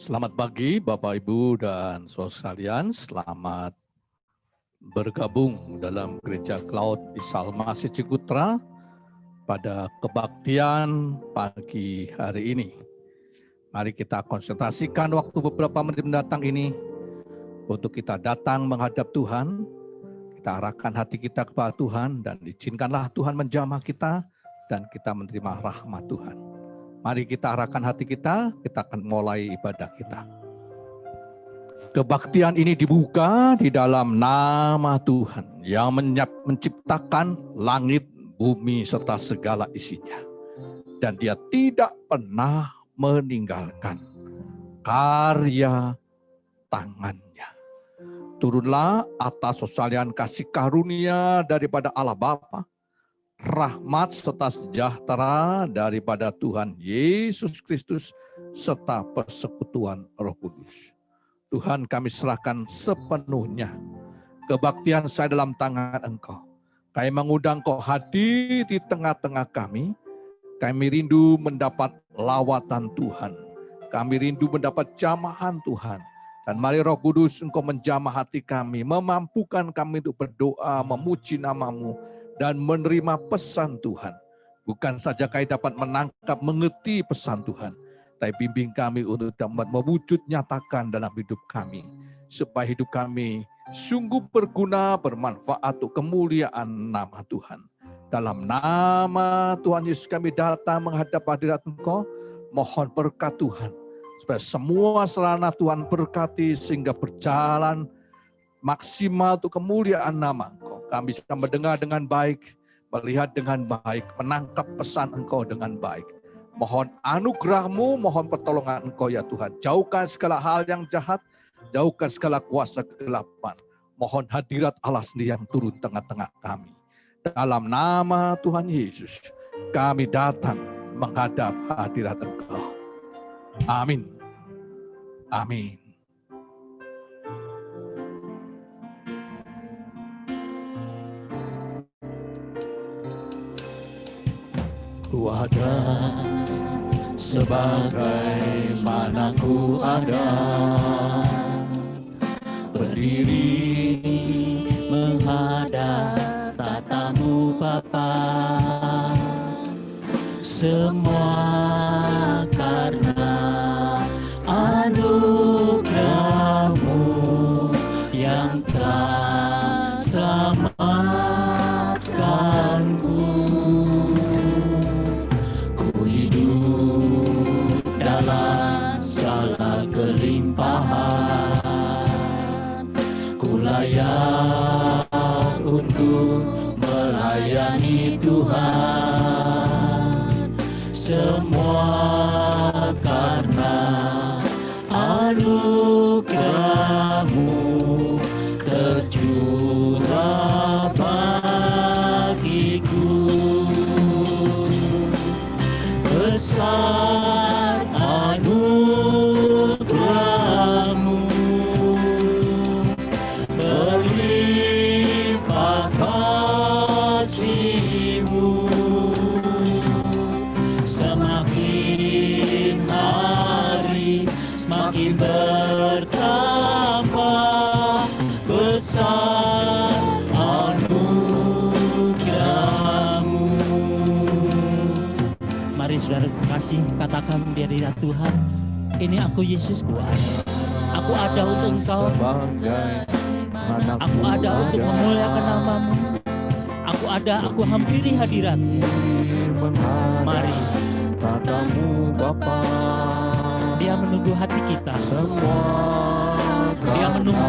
Selamat pagi Bapak Ibu dan saudara sekalian, selamat bergabung dalam Gereja Cloud Isal Masih Cikutra pada kebaktian pagi hari ini. Mari kita konsentrasikan waktu beberapa menit mendatang ini untuk kita datang menghadap Tuhan, kita arahkan hati kita kepada Tuhan dan izinkanlah Tuhan menjamah kita dan kita menerima rahmat Tuhan. Mari kita arahkan hati kita akan mulai ibadah kita. Kebaktian ini dibuka di dalam nama Tuhan yang menciptakan langit, bumi, serta segala isinya. Dan Dia tidak pernah meninggalkan karya tangannya. Turunlah atas sekalian kasih karunia daripada Allah Bapa, rahmat serta sejahtera daripada Tuhan Yesus Kristus serta persekutuan Roh Kudus. Tuhan, kami serahkan sepenuhnya kebaktian saya dalam tangan Engkau. Kami mengundang Engkau hadir di tengah-tengah kami. Kami rindu mendapat lawatan Tuhan. Kami rindu mendapat jamahan Tuhan. Dan mari Roh Kudus Engkau menjamah hati kami, memampukan kami untuk berdoa, memuji nama-Mu, dan menerima pesan Tuhan. Bukan saja kami dapat menangkap, mengerti pesan Tuhan, tapi bimbing kami untuk dapat mewujud nyatakan dalam hidup kami, supaya hidup kami sungguh berguna, bermanfaat untuk kemuliaan nama Tuhan. Dalam nama Tuhan Yesus kami datang menghadap hadirat Engkau, mohon berkat Tuhan, supaya semua sarana Tuhan berkati sehingga berjalan maksimal untuk kemuliaan nama Engkau. Kami bisa mendengar dengan baik, melihat dengan baik, menangkap pesan Engkau dengan baik. Mohon anugerah-Mu, mohon pertolongan Engkau ya Tuhan. Jauhkan segala hal yang jahat, jauhkan segala kuasa kegelapan. Mohon hadirat Allah sendiri yang turun tengah-tengah kami. Dalam nama Tuhan Yesus, kami datang menghadap hadirat Engkau. Amin. Amin. Ku ada sebagaimana ku ada, berdiri menghadap tatamu Bapa, semua karena anugerah-Mu yang telah selamatkanku. Dalam segala kelimpahan, ku layak untuk melayani Tuhan. Semua karena anugerah-Mu tercurah bagiku. Besar anugerah-Mu, berlimpah kasih-Mu, semakin hari semakin bertambah besar anugerah-Mu. Mari saudara kasih katakan di hadirat Tuhan, ini aku Yesus, ku ada. Aku ada untuk Engkau. Aku ada untuk memuliakan nama-Mu. Aku ada, aku hampiri hadirat. Mari. Padamu Bapa. Dia menunggu hati kita. Dia menunggu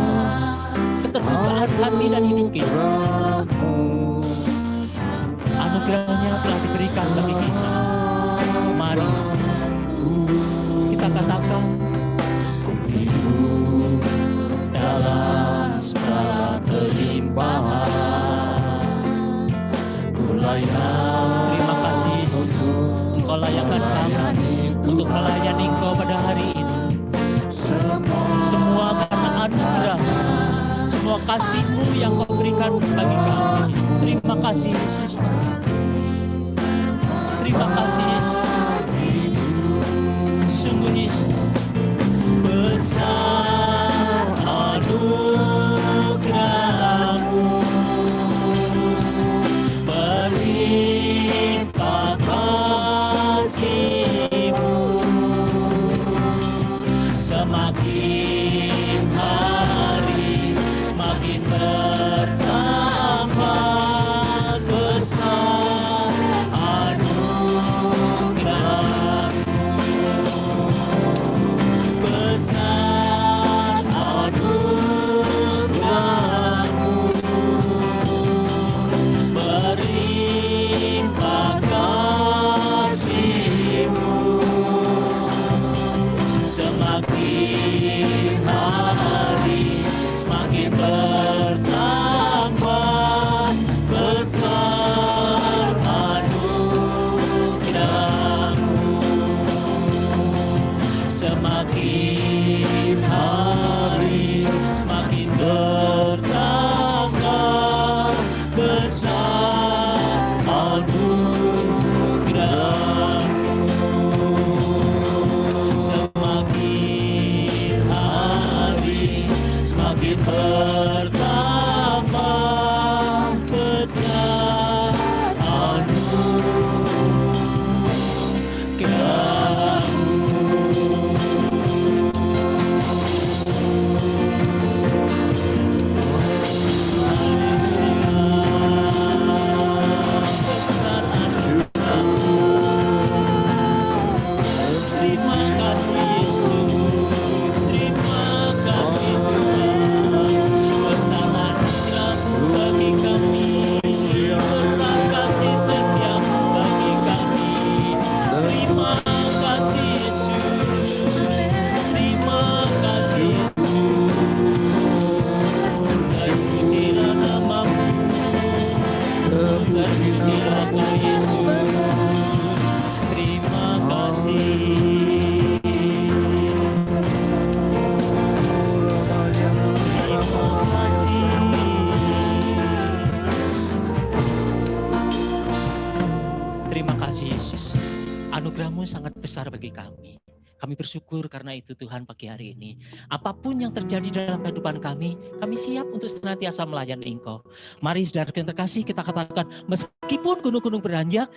keterbukaan hati dan hidup kita. Anugerahnya telah diberikan bagi kita. Mari kita katakan, ku hidup dalam segala kelimpahan, ku layak. Terima kasih Yesus, Engkau layakkan kami untuk melayani Engkau pada hari ini. Semua karena anugerah, semua kasih-Mu yang Kau berikan bagi kami. Terima kasih Yesus. Terima kasih Yesus. Sungguh Yesus besar anugerah-Mu, berlimpah kasih-Mu, semakin hari semakin bertambah besar anugerah-Mu, besar anugerah-Mu, berlimpah kasih-Mu, semakin hari semakin bertambah besar anugerah-Mu, semakin hari semakin bertambah besar anugerah-Mu, semakin hari semakin bertambah besar Terima kasih Yesus, terima kasih Tuhan, besar anugerah-Mu bagi kami, besar kasih setia-Mu bagi kami. Terima kasih Yesus, terima kasih Yesus, terpujilah nama-Mu, terpujilah Kau Yesus, terima kasih. Terima kasih Yesus, anugerah-Mu sangat besar bagi kami. Kami bersyukur karena itu Tuhan pagi hari ini. Apapun yang terjadi dalam kehidupan kami siap untuk senantiasa melayani Engkau. Mari saudara yang terkasih, kita katakan meskipun gunung-gunung beranjak,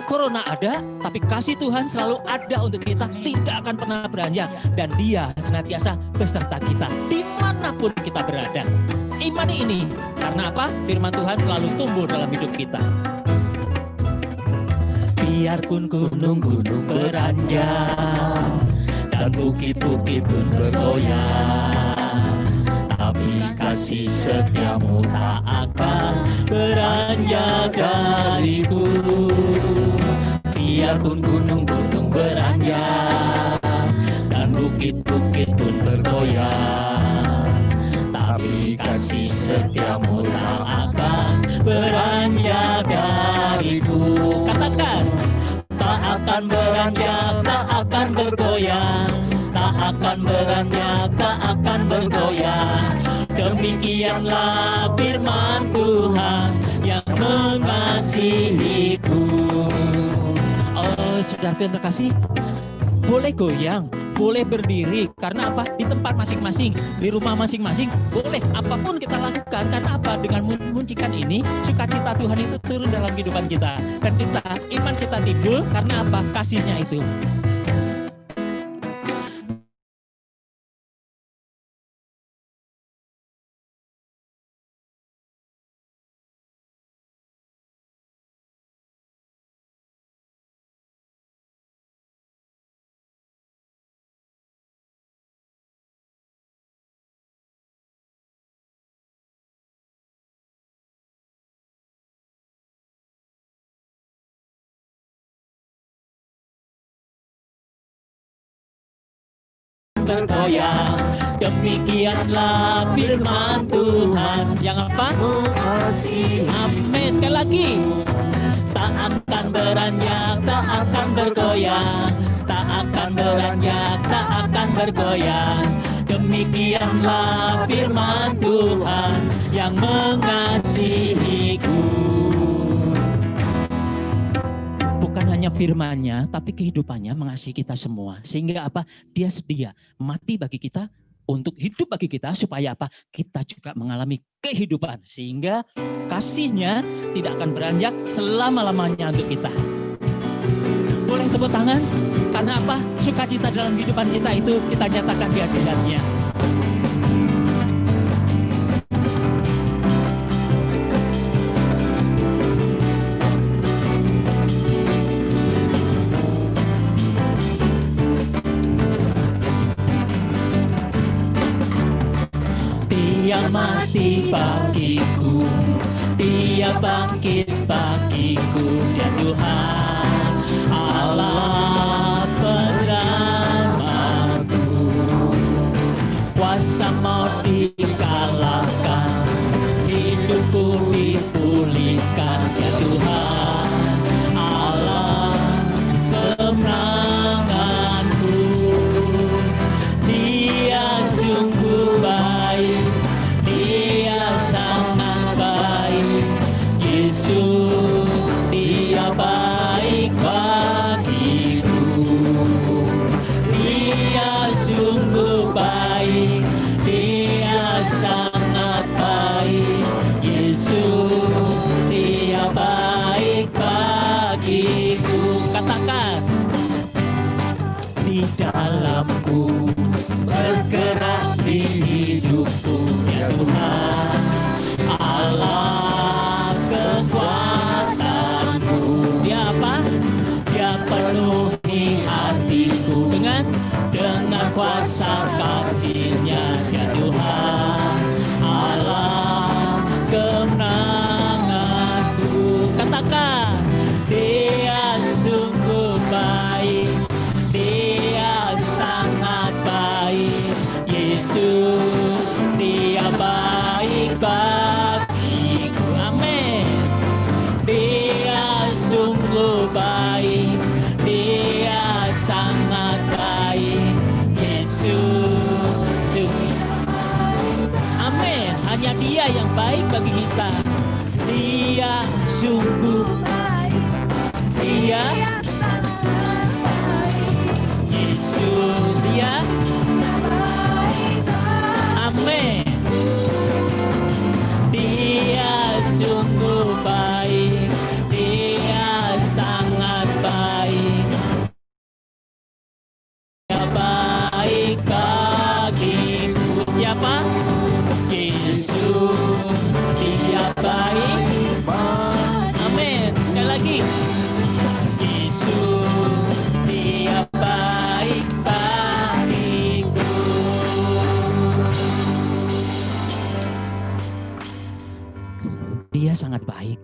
Corona ada, tapi kasih Tuhan selalu ada untuk kita, tidak akan pernah beranjak. Dan Dia senantiasa beserta kita, dimanapun kita berada. Imani ini, karena apa? Firman Tuhan selalu tumbuh dalam hidup kita. Biarpun gunung-gunung beranjak dan bukit-bukit pun bergoyang, tapi kasih setia-Mu tak akan beranjak dariku. Biarpun gunung-gunung beranjak dan bukit-bukit pun bergoyang, tapi kasih setia-Mu tak akan beranjak dariku. Katakan, tak akan beranjak, tak akan bergoyang, tak akan beranjak, tak akan bergoyang. Demikianlah firman Tuhan yang mengasihiku. Oh, saudara yang terkasih, boleh goyang, boleh berdiri. Karena apa? Di tempat masing-masing, di rumah masing-masing, boleh apapun kita lakukan. Karena apa? Dengan muncikan ini, sukacita Tuhan itu turun dalam kehidupan kita. Dan kita, iman kita timbul karena apa? Kasih-Nya itu. Bergoyang, demikianlah firman Tuhan yang apa? Mengasihi. Amin. Sekali lagi, tak akan beranjak, tak akan bergoyang, tak akan beranjak, tak akan bergoyang. Demikianlah firman Tuhan yang mengasihiku. Bukan hanya firman-Nya, tapi kehidupannya mengasihi kita semua. Sehingga apa? Dia sedia mati bagi kita, untuk hidup bagi kita, supaya apa? Kita juga mengalami kehidupan. Sehingga kasih-Nya tidak akan beranjak selama-lamanya untuk kita. Boleh tepuk tangan? Karena apa? Sukacita dalam kehidupan kita itu kita nyatakan di hadirat-Nya. Dia mati bagiku, Dia bangkit bagiku, ya Tuhan Allah penyelamatku. Kuasa maut dikalahkan, hidupku dipulihkan, ya Tuhan Allah kemenanganku. Dia sungguh baik, Dia sangat baik, Yesus, Dia baik bagiku. Dia sungguh baik, Dia sangat baik, Yesus, Dia baik bagiku. Katakan, di dalamku, bergerak di hidupku, ya Tuhan Allah kekuatanku. Dia apa? Dia penuhi hatiku dengan kuasa kasih-Nya, ya Tuhan Allah kemenanganku. Katakan, Dia sungguh baik, Dia sangat baik, Yesus, Dia baik bagiku. Amin. Dia sungguh baik, Dia sangat baik, Yesus sungguh. Amin. Hanya Dia yang baik bagi kita. Dia sungguh baik, Dia Yesus, Dia. Amin. Dia sungguh baik, Dia sangat baik, Dia baik bagiku. Siapa? Yesus, Dia baik. Amin. Sekali lagi. Yesus, Dia baik bagiku. Dia sangat baik,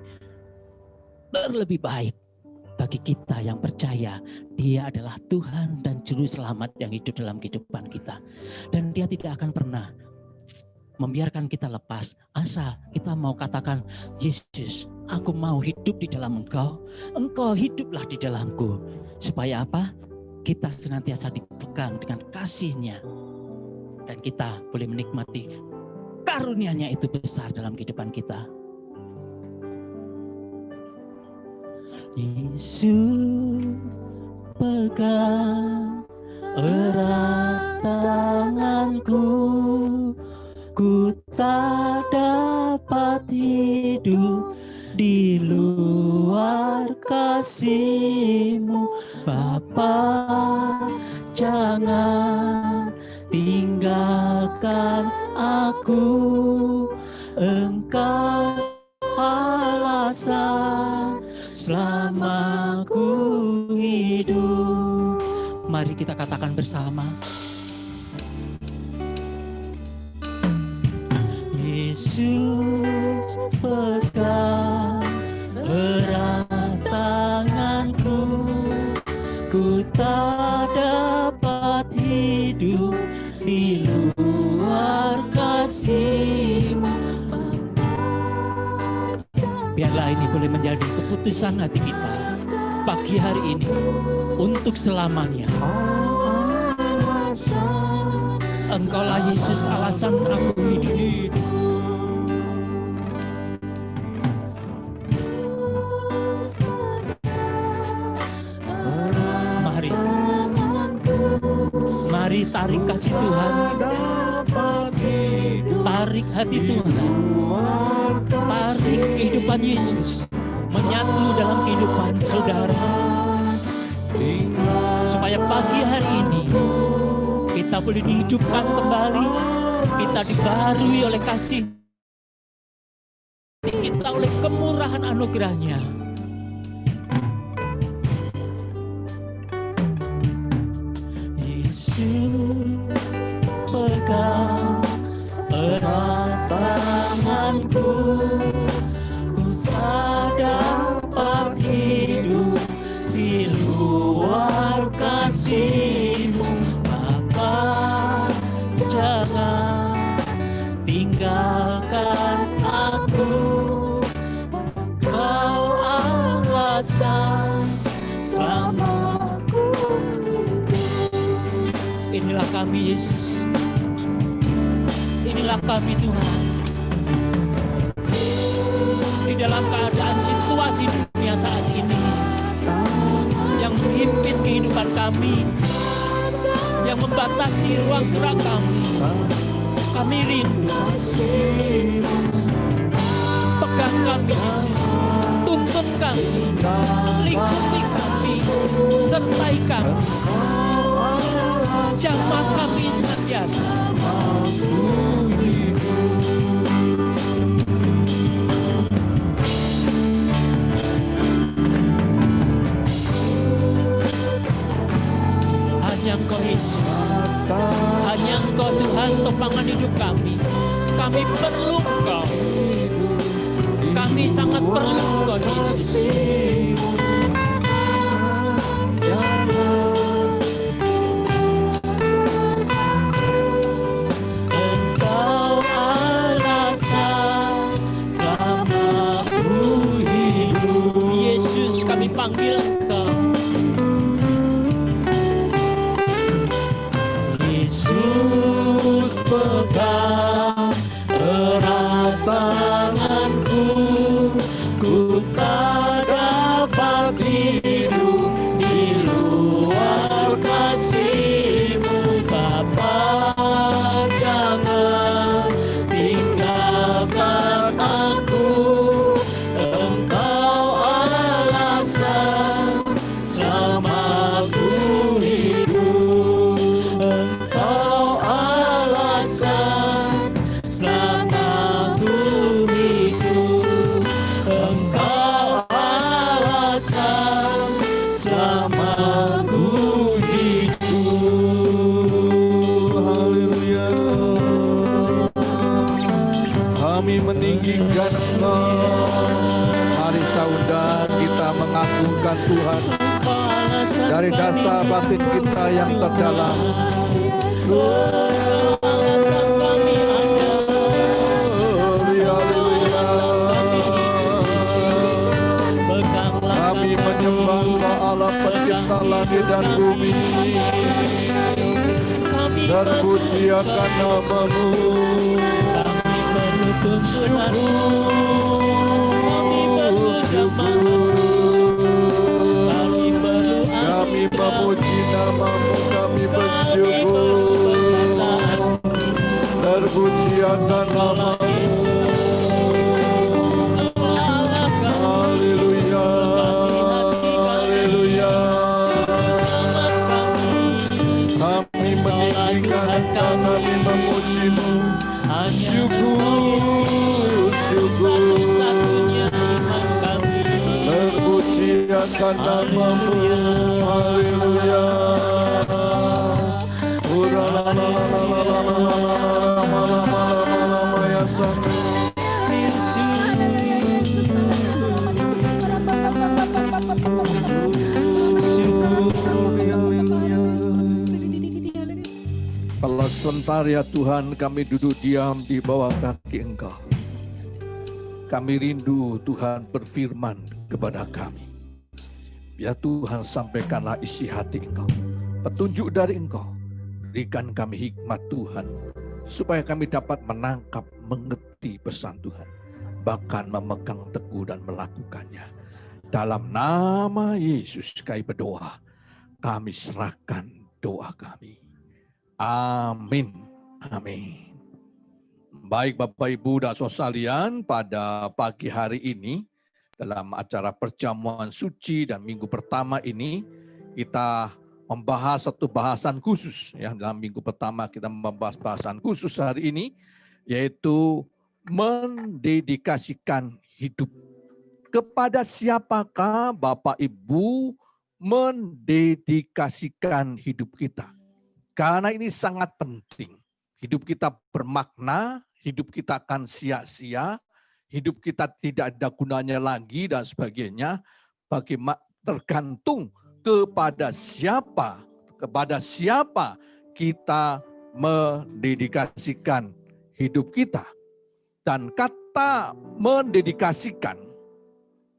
terlebih baik bagi kita yang percaya Dia adalah Tuhan dan Juru Selamat yang hidup dalam kehidupan kita. Dan Dia tidak akan pernah membiarkan kita lepas, asal kita mau katakan, Yesus, aku mau hidup di dalam Engkau, Engkau hiduplah di dalamku. Supaya apa? Kita senantiasa dipegang dengan kasih-Nya, dan kita boleh menikmati karunia-Nya itu besar dalam kehidupan kita. Yesus, pegang erat tanganku, ku tak dapat hidup di luar kasih-Mu. Bapa, jangan tinggalkan aku, Engkau alasan selama ku hidup. Mari kita katakan bersama. Yesus, pegang erat tanganku, ku tak dapat hidup di luar kasih-Mu. Biarlah ini boleh menjadi keputusan hati kita pagi hari ini untuk selamanya. Engkaulah Yesus, alasan aku hidup. tarik kasih Tuhan, tarik hati Tuhan, tarik kehidupan Yesus menyatu dalam kehidupan saudara, supaya pagi hari ini kita boleh dihidupkan kembali, kita dibaharui oleh kasih kita, oleh kemurahan anugerahnya. Yesus, pegang erat tanganku, ku tak dapat hidup di luar kasih-Mu. Bapa, jangan tinggalkan aku, Kau alasan selama ku hidup. Inilah kami Yesus, inilah kami Tuhan, di dalam keadaan situasi dunia saat ini yang menghimpit kehidupan kami, yang membatasi ruang gerak kami rindu. Pegang kami Yesus, tuntun kami, lingkupi kami, sertai kami, jamah kami senantiasa. Hanya Engkau Yesus, hanya Engkau Tuhan topangan hidup kami. Kami perlu Engkau, kami sangat perlu Engkau Yesus. Engkau alasan selama ku hidup. Yesus, kami panggil Engkau. Yesus, pegang erat tanganku, ku tak dapat hidup di luar kasih-Mu. Bapa, jangan tinggalkan aku, Engkau alasan selama ku hidup. Engkau alasan selama ku hidup. Engkau alasan selama ku hidup. Haleluya. Kami meninggikan Engkau. Mari saudara kita mengagungkan Tuhan dari dasar batin kita yang terdalam. Kami menyembah Engkau Allah pencipta langit dan bumi. Terpuji akan nama-Mu. Kami memuji nama-Mu, kami bersyukur. Terpuji akan nama-Mu. Haleluya, haleluya. Kami meninggikan Engkau, kami memuji-Mu. Syukur, syukur. Terpuji akan nama-Mu. Haleluya. Kalau sebentar ya Tuhan, kami duduk diam di bawah kaki Engkau. Kami rindu Tuhan berfirman kepada kami. Biar Tuhan sampaikanlah isi hati Engkau, petunjuk dari Engkau. Berikan kami hikmat Tuhan, supaya kami dapat menangkap, mengerti pesan Tuhan, bahkan memegang teguh dan melakukannya. Dalam nama Yesus kami berdoa, kami serahkan doa kami. Amin. Amin. Baik Bapak Ibu dan saudara sekalian, pada pagi hari ini dalam acara perjamuan suci dan minggu pertama ini kita membahas satu bahasan khusus. Ya, dalam minggu pertama kita membahas bahasan khusus hari ini, yaitu mendedikasikan hidup. Kepada siapakah Bapak Ibu mendedikasikan hidup kita? Karena ini sangat penting. Hidup kita bermakna, hidup kita akan sia-sia, hidup kita tidak ada gunanya lagi dan sebagainya. Bagaimana tergantung kepada siapa kita mendedikasikan hidup kita. Dan kata mendedikasikan,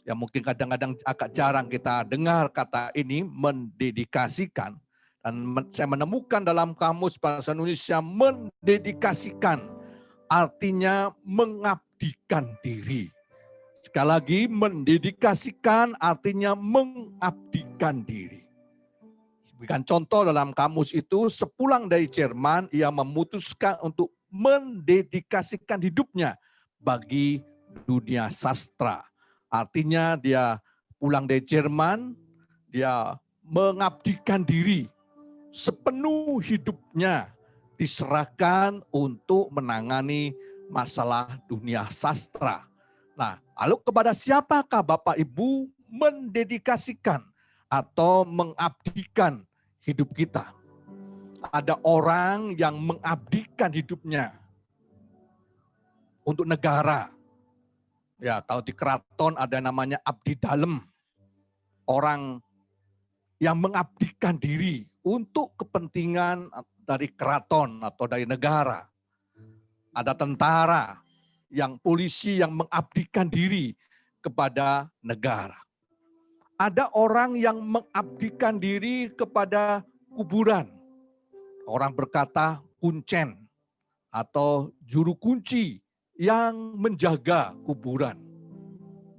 ya mungkin kadang-kadang agak jarang kita dengar kata ini, mendedikasikan. Dan saya menemukan dalam kamus bahasa Indonesia, mendedikasikan artinya mengabdikan diri. Sekali lagi, mendedikasikan artinya mengabdikan diri. Berikan contoh dalam kamus itu, sepulang dari Jerman, ia memutuskan untuk mendedikasikan hidupnya bagi dunia sastra. Artinya dia pulang dari Jerman, dia mengabdikan diri. Sepenuh hidupnya diserahkan untuk menangani masalah dunia sastra. Nah, lalu kepada siapakah Bapak Ibu mendedikasikan atau mengabdikan hidup kita? Ada orang yang mengabdikan hidupnya untuk negara. Ya, kalau di keraton ada namanya abdi dalem. Orang yang mengabdikan diri untuk kepentingan dari keraton atau dari negara. Ada tentara, polisi yang mengabdikan diri kepada negara. Ada orang yang mengabdikan diri kepada kuburan. Orang berkata kuncen atau juru kunci yang menjaga kuburan.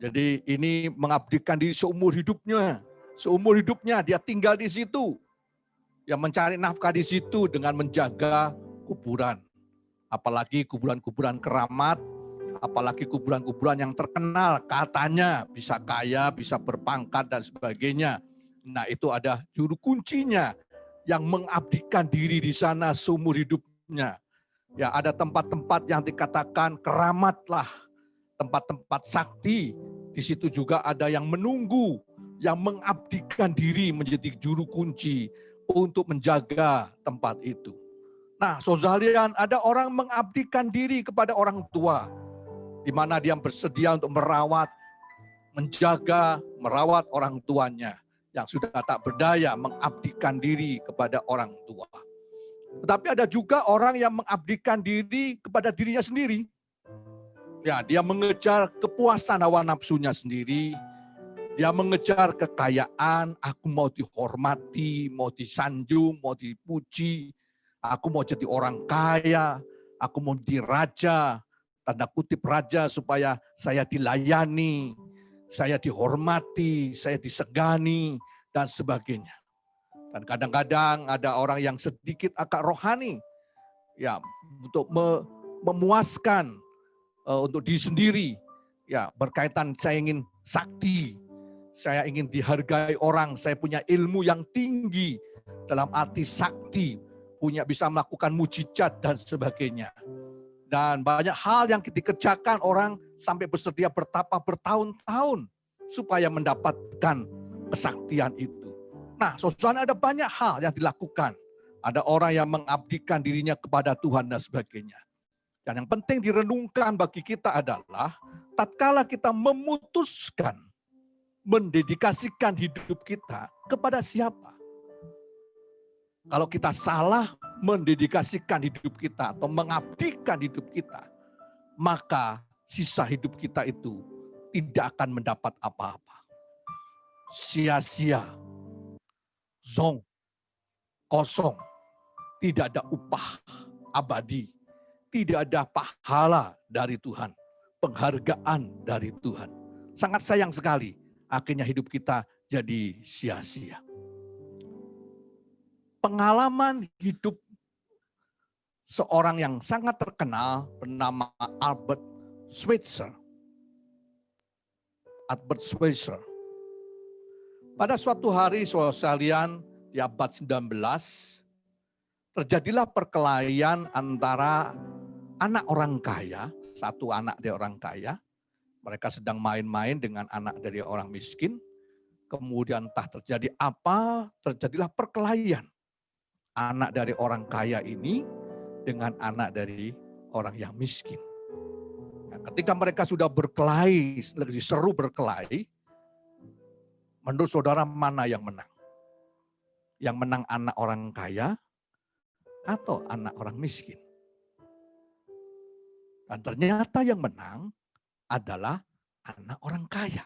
Jadi ini mengabdikan diri seumur hidupnya. Seumur hidupnya dia tinggal di situ. Yang mencari nafkah di situ dengan menjaga kuburan. Apalagi kuburan-kuburan keramat, apalagi kuburan-kuburan yang terkenal, katanya bisa kaya, bisa berpangkat dan sebagainya. Nah, itu ada juru kuncinya yang mengabdikan diri di sana seumur hidupnya. Ya, ada tempat-tempat yang dikatakan keramatlah, tempat-tempat sakti. Di situ juga ada yang menunggu, yang mengabdikan diri menjadi juru kunci untuk menjaga tempat itu. Nah, saudara, ada orang mengabdikan diri kepada orang tua, di mana dia bersedia untuk merawat orang tuanya yang sudah tak berdaya, mengabdikan diri kepada orang tua. Tetapi ada juga orang yang mengabdikan diri kepada dirinya sendiri. Ya, dia mengejar kepuasan hawa nafsunya sendiri. Dia mengejar kekayaan, aku mau dihormati, mau disanjung, mau dipuji. Aku mau jadi orang kaya, aku mau jadi raja, tanda kutip raja supaya saya dilayani, saya dihormati, saya disegani, dan sebagainya. Dan kadang-kadang ada orang yang sedikit agak rohani, ya untuk memuaskan untuk diri sendiri, ya berkaitan saya ingin sakti, saya ingin dihargai orang, saya punya ilmu yang tinggi dalam arti sakti, bisa melakukan mujizat dan sebagainya. Dan banyak hal yang dikerjakan orang sampai bersedia bertapa bertahun-tahun supaya mendapatkan kesaktian itu. Nah, saudara, ada banyak hal yang dilakukan. Ada orang yang mengabdikan dirinya kepada Tuhan dan sebagainya. Dan yang penting direnungkan bagi kita adalah tatkala kita memutuskan mendedikasikan hidup kita kepada siapa. Kalau kita salah mendedikasikan hidup kita atau mengabdikan hidup kita, maka sisa hidup kita itu tidak akan mendapat apa-apa. Sia-sia, zong, kosong, tidak ada upah abadi, tidak ada pahala dari Tuhan, penghargaan dari Tuhan. Sangat sayang sekali, akhirnya hidup kita jadi sia-sia. Pengalaman hidup seorang yang sangat terkenal bernama Albert Schweitzer. Albert Schweitzer. Pada suatu hari, saudara sekalian, di abad 19, terjadilah perkelahian antara anak orang kaya, satu anak dari orang kaya. Mereka sedang main-main dengan anak dari orang miskin. Kemudian entah terjadi apa, terjadilah perkelahian. Anak dari orang kaya ini dengan anak dari orang yang miskin. Nah, ketika mereka sudah berkelahi, lebih seru berkelahi, menurut saudara mana yang menang? Yang menang anak orang kaya atau anak orang miskin? Dan ternyata yang menang adalah anak orang kaya.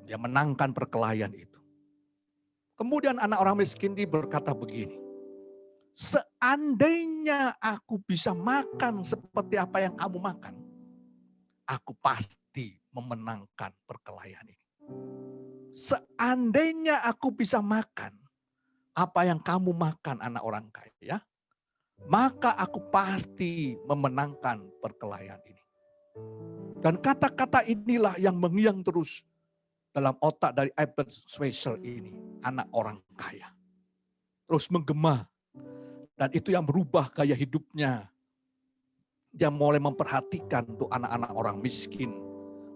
Dia menangkan perkelahian itu. Kemudian anak orang miskin ini berkata begini, seandainya aku bisa makan seperti apa yang kamu makan, aku pasti memenangkan perkelahian ini. Seandainya aku bisa makan apa yang kamu makan anak orang kaya, maka aku pasti memenangkan perkelahian ini. Dan kata-kata inilah yang mengiang terus dalam otak dari Albert Schweitzer ini, anak orang kaya. Terus menggema. Dan itu yang merubah gaya hidupnya. Dia mulai memperhatikan untuk anak-anak orang miskin,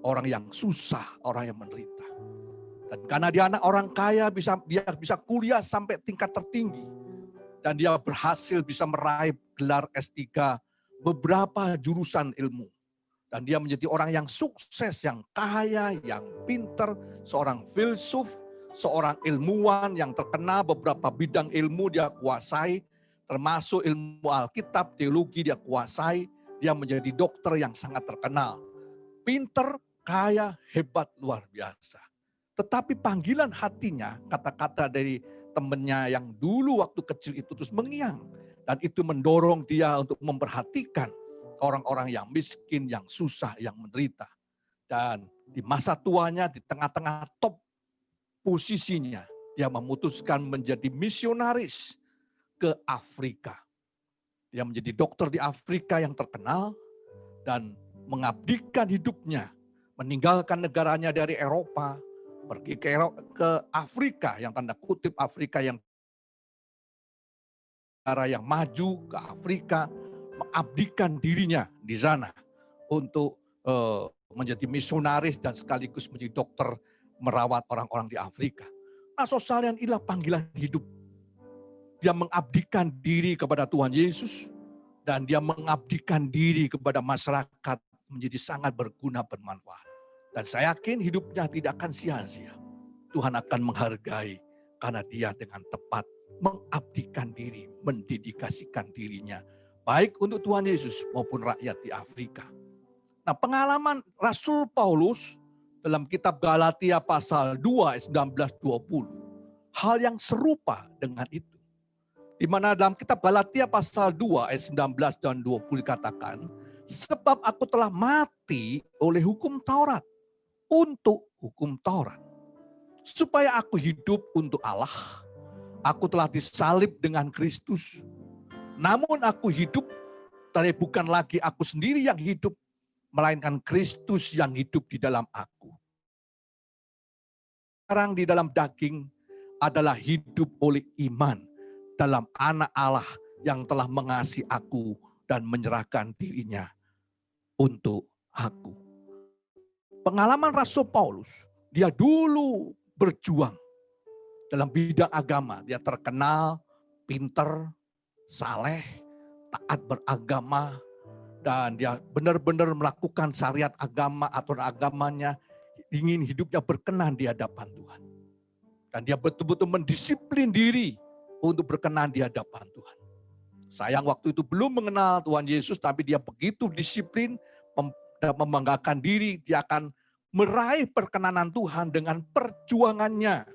orang yang susah, orang yang menderita. Dan karena dia anak orang kaya, dia bisa kuliah sampai tingkat tertinggi. Dan dia berhasil bisa meraih gelar S3 beberapa jurusan ilmu. Dan dia menjadi orang yang sukses, yang kaya, yang pinter, seorang filsuf, seorang ilmuwan yang terkenal, beberapa bidang ilmu dia kuasai, termasuk ilmu Alkitab, teologi dia kuasai, dia menjadi dokter yang sangat terkenal. Pinter, kaya, hebat, luar biasa. Tetapi panggilan hatinya, kata-kata dari temannya yang dulu waktu kecil itu terus mengiang. Dan itu mendorong dia untuk memperhatikan orang-orang yang miskin, yang susah, yang menderita. Dan di masa tuanya, di tengah-tengah top posisinya, dia memutuskan menjadi misionaris ke Afrika. Dia menjadi dokter di Afrika yang terkenal dan mengabdikan hidupnya, meninggalkan negaranya dari Eropa, pergi ke Afrika, yang tanda kutip Afrika yang negara yang maju, ke Afrika, mengabdikan dirinya di sana untuk menjadi misionaris dan sekaligus menjadi dokter merawat orang-orang di Afrika. Nah, saudara, inilah panggilan hidup. Dia mengabdikan diri kepada Tuhan Yesus dan dia mengabdikan diri kepada masyarakat menjadi sangat berguna, bermanfaat. Dan saya yakin hidupnya tidak akan sia-sia. Tuhan akan menghargai karena dia dengan tepat mengabdikan diri, mendedikasikan dirinya baik untuk Tuhan Yesus maupun rakyat di Afrika. Nah, pengalaman Rasul Paulus dalam kitab Galatia pasal 2 ayat 19-20, hal yang serupa dengan itu. Di mana dalam kitab Galatia pasal 2 ayat 19 dan 20 dikatakan, sebab aku telah mati oleh hukum Taurat, untuk hukum Taurat, supaya aku hidup untuk Allah. Aku telah disalib dengan Kristus. Namun aku hidup, tapi bukan lagi aku sendiri yang hidup, melainkan Kristus yang hidup di dalam aku. Sekarang di dalam daging adalah hidup oleh iman dalam anak Allah yang telah mengasihi aku dan menyerahkan dirinya untuk aku. Pengalaman Rasul Paulus, dia dulu berjuang dalam bidang agama. Dia terkenal, pinter, saleh, taat beragama, dan dia benar-benar melakukan syariat agama, aturan agamanya, ingin hidupnya berkenan di hadapan Tuhan. Dan dia betul-betul mendisiplin diri untuk berkenan di hadapan Tuhan. Sayang waktu itu belum mengenal Tuhan Yesus, tapi dia begitu disiplin, membanggakan diri, dia akan meraih perkenanan Tuhan dengan perjuangannya,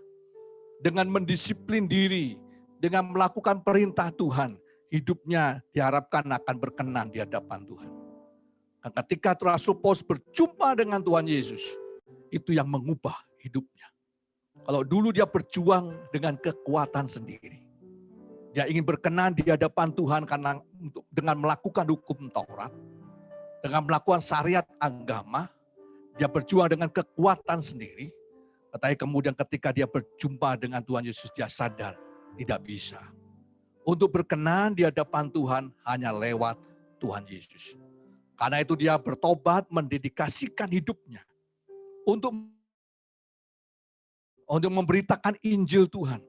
dengan mendisiplin diri, dengan melakukan perintah Tuhan. Hidupnya diharapkan akan berkenan di hadapan Tuhan. Dan ketika Rasul Paulus berjumpa dengan Tuhan Yesus, itu yang mengubah hidupnya. Kalau dulu dia berjuang dengan kekuatan sendiri, Dia ingin berkenan di hadapan Tuhan karena dengan melakukan hukum Taurat, dengan melakukan syariat agama, dia berjuang dengan kekuatan sendiri. Tetapi kemudian ketika dia berjumpa dengan Tuhan Yesus, dia sadar tidak bisa. Untuk berkenan di hadapan Tuhan hanya lewat Tuhan Yesus. Karena itu dia bertobat, mendedikasikan hidupnya untuk memberitakan Injil Tuhan.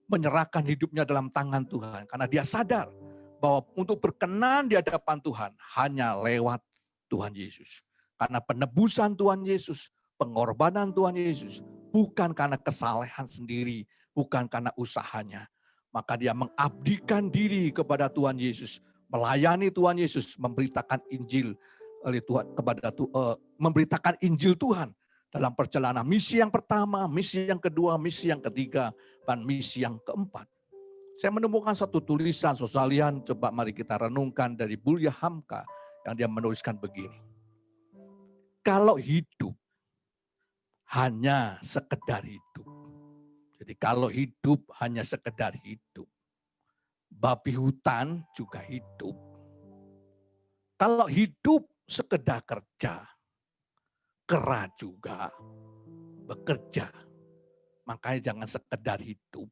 Menyerahkan hidupnya dalam tangan Tuhan. Karena dia sadar bahwa untuk berkenan di hadapan Tuhan hanya lewat Tuhan Yesus. Karena penebusan Tuhan Yesus, pengorbanan Tuhan Yesus, bukan karena kesalehan sendiri, bukan karena usahanya. Maka dia mengabdikan diri kepada Tuhan Yesus, melayani Tuhan Yesus, memberitakan Injil oleh Tuhan memberitakan Injil Tuhan dalam perjalanan misi yang pertama, misi yang kedua, misi yang ketiga, dan misi yang keempat. Saya menemukan satu tulisan sosialian, coba mari kita renungkan dari Bulia Hamka, yang dia menuliskan begini. Kalau hidup hanya sekedar hidup. Jadi kalau hidup hanya sekedar hidup, babi hutan juga hidup. Kalau hidup sekedar kerja, kera juga bekerja. Makanya jangan sekedar hidup,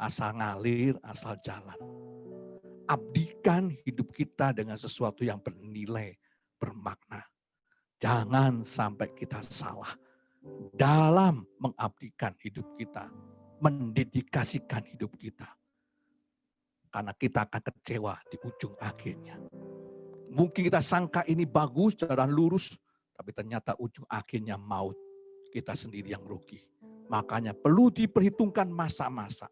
asal ngalir, asal jalan. Abdikan hidup kita dengan sesuatu yang bernilai, bermakna. Jangan sampai kita salah dalam mengabdikan hidup kita, mendedikasikan hidup kita. Karena kita akan kecewa di ujung akhirnya. Mungkin kita sangka ini bagus, jalan lurus, tapi ternyata ujung akhirnya maut. Kita sendiri yang rugi. Makanya perlu diperhitungkan masa-masa.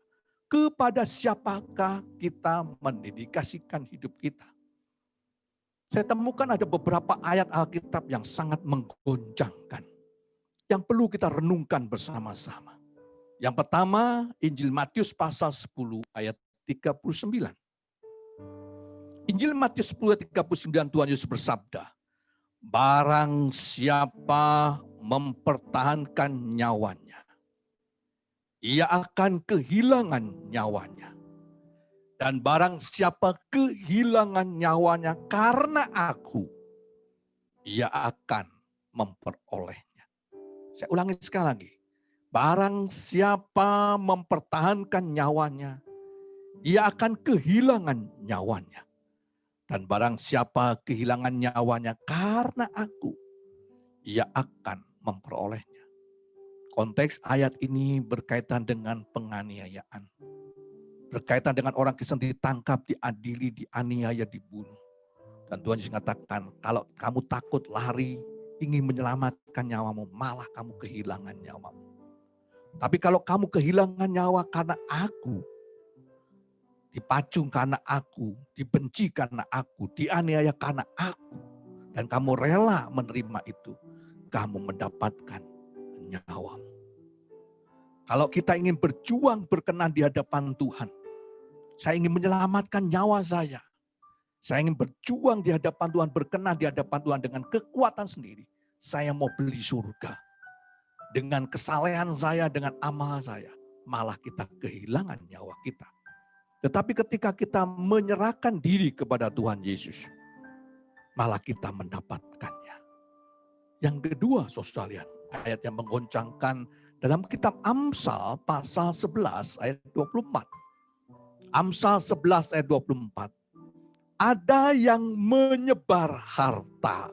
Kepada siapakah kita mendedikasikan hidup kita. Saya temukan ada beberapa ayat Alkitab yang sangat menggoncangkan. Yang perlu kita renungkan bersama-sama. Yang pertama, Injil Matius pasal 10 ayat 39. Injil Matius 10 ayat 39 Tuhan Yesus bersabda, barang siapa mempertahankan nyawanya, ia akan kehilangan nyawanya. Dan barang siapa kehilangan nyawanya karena aku, ia akan memperolehnya. Saya ulangi sekali lagi. Barang siapa mempertahankan nyawanya, ia akan kehilangan nyawanya. Dan barang siapa kehilangan nyawanya karena aku, ia akan memperolehnya. Konteks ayat ini berkaitan dengan penganiayaan. Berkaitan dengan orang Kristen ditangkap, diadili, dianiaya, dibunuh. Dan Tuhan Yesus mengatakan, kalau kamu takut lari, ingin menyelamatkan nyawamu, malah kamu kehilangan nyawamu. Tapi kalau kamu kehilangan nyawa karena aku, dipacung karena aku, dibenci karena aku, dianiaya karena aku, dan kamu rela menerima itu, kamu mendapatkan nyawamu. Kalau kita ingin berjuang berkenan di hadapan Tuhan, saya ingin menyelamatkan nyawa saya. Saya ingin berjuang di hadapan Tuhan, berkenan di hadapan Tuhan dengan kekuatan sendiri. Saya mau beli surga. Dengan kesalehan saya, dengan amal saya, malah kita kehilangan nyawa kita. Tetapi ketika kita menyerahkan diri kepada Tuhan Yesus, malah kita mendapatkannya. Yang kedua, saudara, ayat yang menggoncangkan dalam kitab Amsal pasal 11 ayat 24. Amsal 11 ayat 24. Ada yang menyebar harta,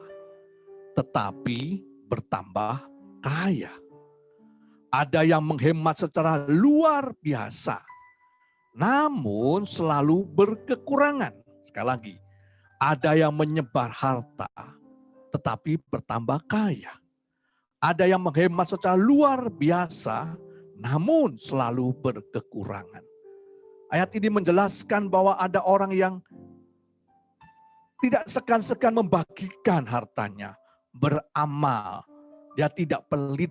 tetapi bertambah kaya. Ada yang menghemat secara luar biasa, namun selalu berkekurangan. Sekali lagi, ada yang menyebar harta, tetapi bertambah kaya. Ada yang menghemat secara luar biasa, namun selalu berkekurangan. Ayat ini menjelaskan bahwa ada orang yang tidak segan-segan membagikan hartanya, beramal. Dia tidak pelit,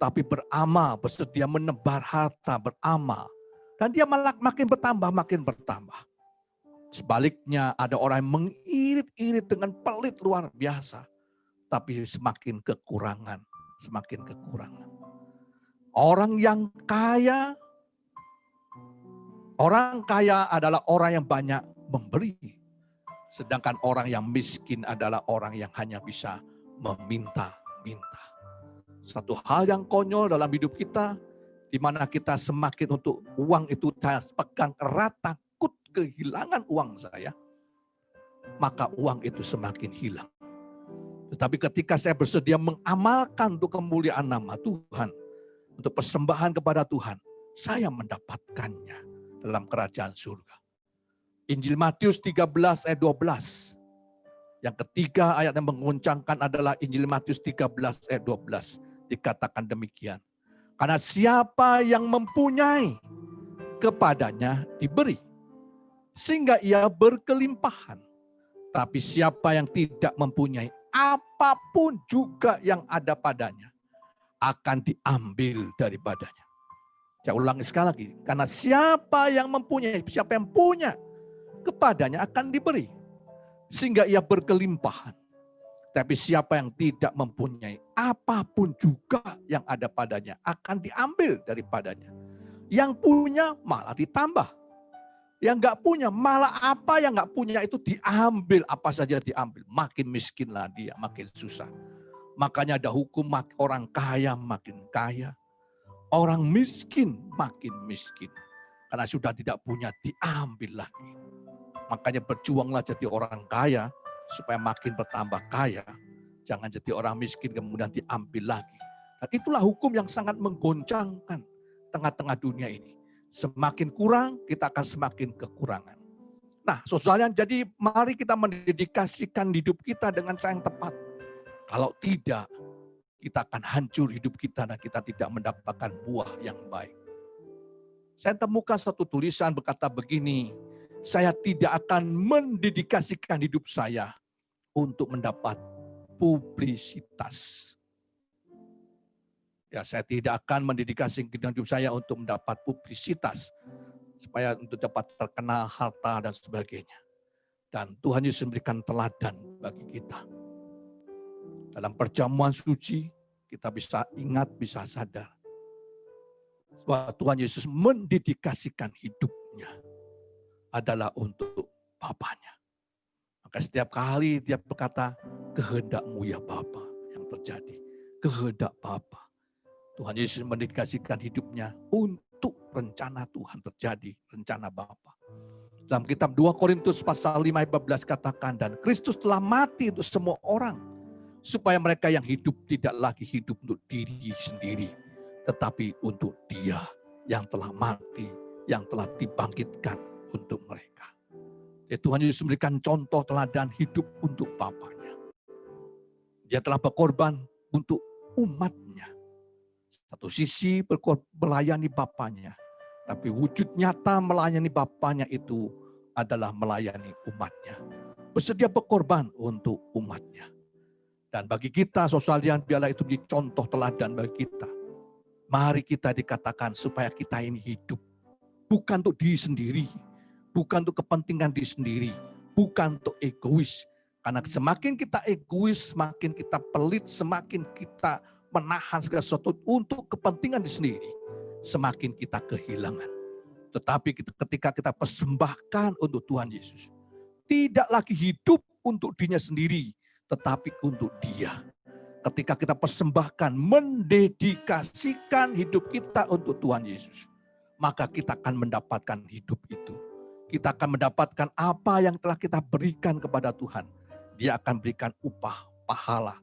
tapi beramal, bersedia menebar harta, beramal. Dan dia malah makin bertambah. Sebaliknya ada orang yang mengirit-irit dengan pelit luar biasa. Tapi semakin kekurangan. Orang yang kaya, Orang kaya adalah orang yang banyak memberi. Sedangkan orang yang miskin adalah orang yang hanya bisa meminta-minta. Satu hal yang konyol dalam hidup kita, di mana kita semakin untuk uang itu saya pegang erat, takut kehilangan uang saya, maka uang itu semakin hilang. Tetapi ketika saya bersedia mengamalkan untuk kemuliaan nama Tuhan, untuk persembahan kepada Tuhan, saya mendapatkannya dalam kerajaan surga. Injil Matius 13 ayat 12. Yang ketiga ayat yang mengoncangkan adalah Injil Matius 13 ayat 12. Dikatakan demikian. Karena siapa yang mempunyai, kepadanya diberi, sehingga ia berkelimpahan. Tapi siapa yang tidak mempunyai, apapun juga yang ada padanya, akan diambil daripadanya. Saya ulangi sekali lagi. Karena siapa yang mempunyai, siapa yang punya, kepadanya akan diberi, sehingga ia berkelimpahan. Tapi siapa yang tidak mempunyai, apapun juga yang ada padanya akan diambil daripadanya. Yang punya malah ditambah. Yang nggak punya, malah apa yang nggak punya itu diambil, apa saja diambil. Makin miskinlah dia, makin susah. Makanya ada hukum orang kaya makin kaya, orang miskin makin miskin. Karena sudah tidak punya, diambil lagi. Makanya berjuanglah jadi orang kaya, supaya makin bertambah kaya. Jangan jadi orang miskin kemudian diambil lagi. Dan itulah hukum yang sangat menggoncangkan tengah-tengah dunia ini. Semakin kurang, kita akan semakin kekurangan. Nah, saudara, jadi mari kita mendedikasikan hidup kita dengan cara yang tepat. Kalau tidak, kita akan hancur hidup kita dan kita tidak mendapatkan buah yang baik. Saya temukan satu tulisan berkata begini, saya tidak akan mendedikasikan hidup saya untuk mendapat publisitas. Ya, saya tidak akan mendedikasikan hidup saya untuk mendapat publisitas, supaya untuk dapat terkenal, harta, dan sebagainya. Dan Tuhan Yesus memberikan teladan bagi kita. Dalam perjamuan suci, kita bisa ingat, bisa sadar, bahwa Tuhan Yesus mendedikasikan hidupnya adalah untuk Bapaknya. Maka setiap kali dia berkata, kehendak-Mu ya Bapa yang terjadi. Kehendak Bapa. Tuhan Yesus mendedikasikan hidupnya untuk rencana Tuhan terjadi, rencana Bapa. Dalam kitab 2 Korintus pasal 5 ayat 14 katakan, dan Kristus telah mati untuk semua orang, supaya mereka yang hidup tidak lagi hidup untuk diri sendiri, tetapi untuk Dia yang telah mati, yang telah dibangkitkan untuk mereka. Jadi Tuhan Yesus memberikan contoh teladan hidup untuk Bapaknya. Dia telah berkorban untuk umatnya. Satu sisi melayani Bapaknya, tapi wujud nyata melayani Bapaknya itu adalah melayani umatnya. Bersedia berkorban untuk umatnya. Dan bagi kita, saudara, biarlah itu menjadi contoh teladan bagi kita. Mari kita dikatakan supaya kita ini hidup. Bukan untuk diri sendiri, bukan untuk kepentingan diri sendiri, bukan untuk egois. Karena semakin kita egois, semakin kita pelit, semakin kita menahan segala sesuatu untuk kepentingan diri sendiri, semakin kita kehilangan. Tetapi ketika kita persembahkan untuk Tuhan Yesus, tidak lagi hidup untuk dirinya sendiri, tetapi untuk Dia. Ketika kita persembahkan, mendedikasikan hidup kita untuk Tuhan Yesus, maka kita akan mendapatkan hidup itu. Kita akan mendapatkan apa yang telah kita berikan kepada Tuhan. Dia akan berikan upah, pahala,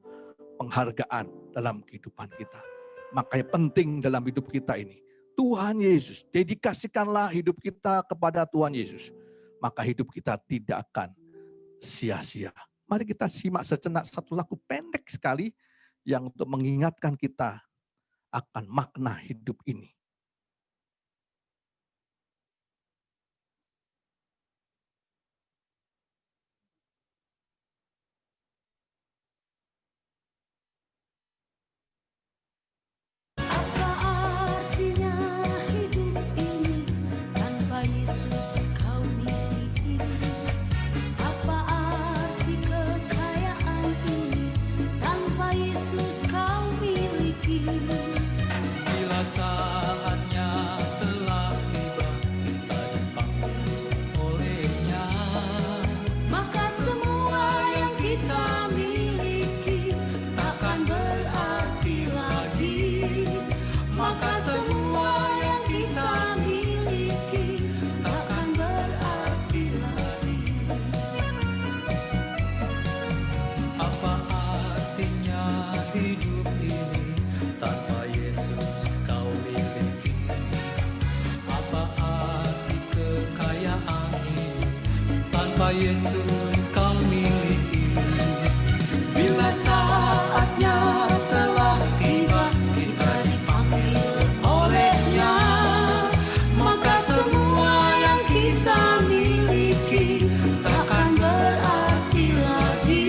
penghargaan dalam kehidupan kita. Makanya penting dalam hidup kita ini, Tuhan Yesus, dedikasikanlah hidup kita kepada Tuhan Yesus. Maka hidup kita tidak akan sia-sia. Mari kita simak sejenak satu lagu pendek sekali yang untuk mengingatkan kita akan makna hidup ini. Bila saatnya telah tiba, Yesus kau miliki. Bila saatnya telah tiba, kita dipanggil olehnya, maka semua yang kita miliki takkan berarti lagi.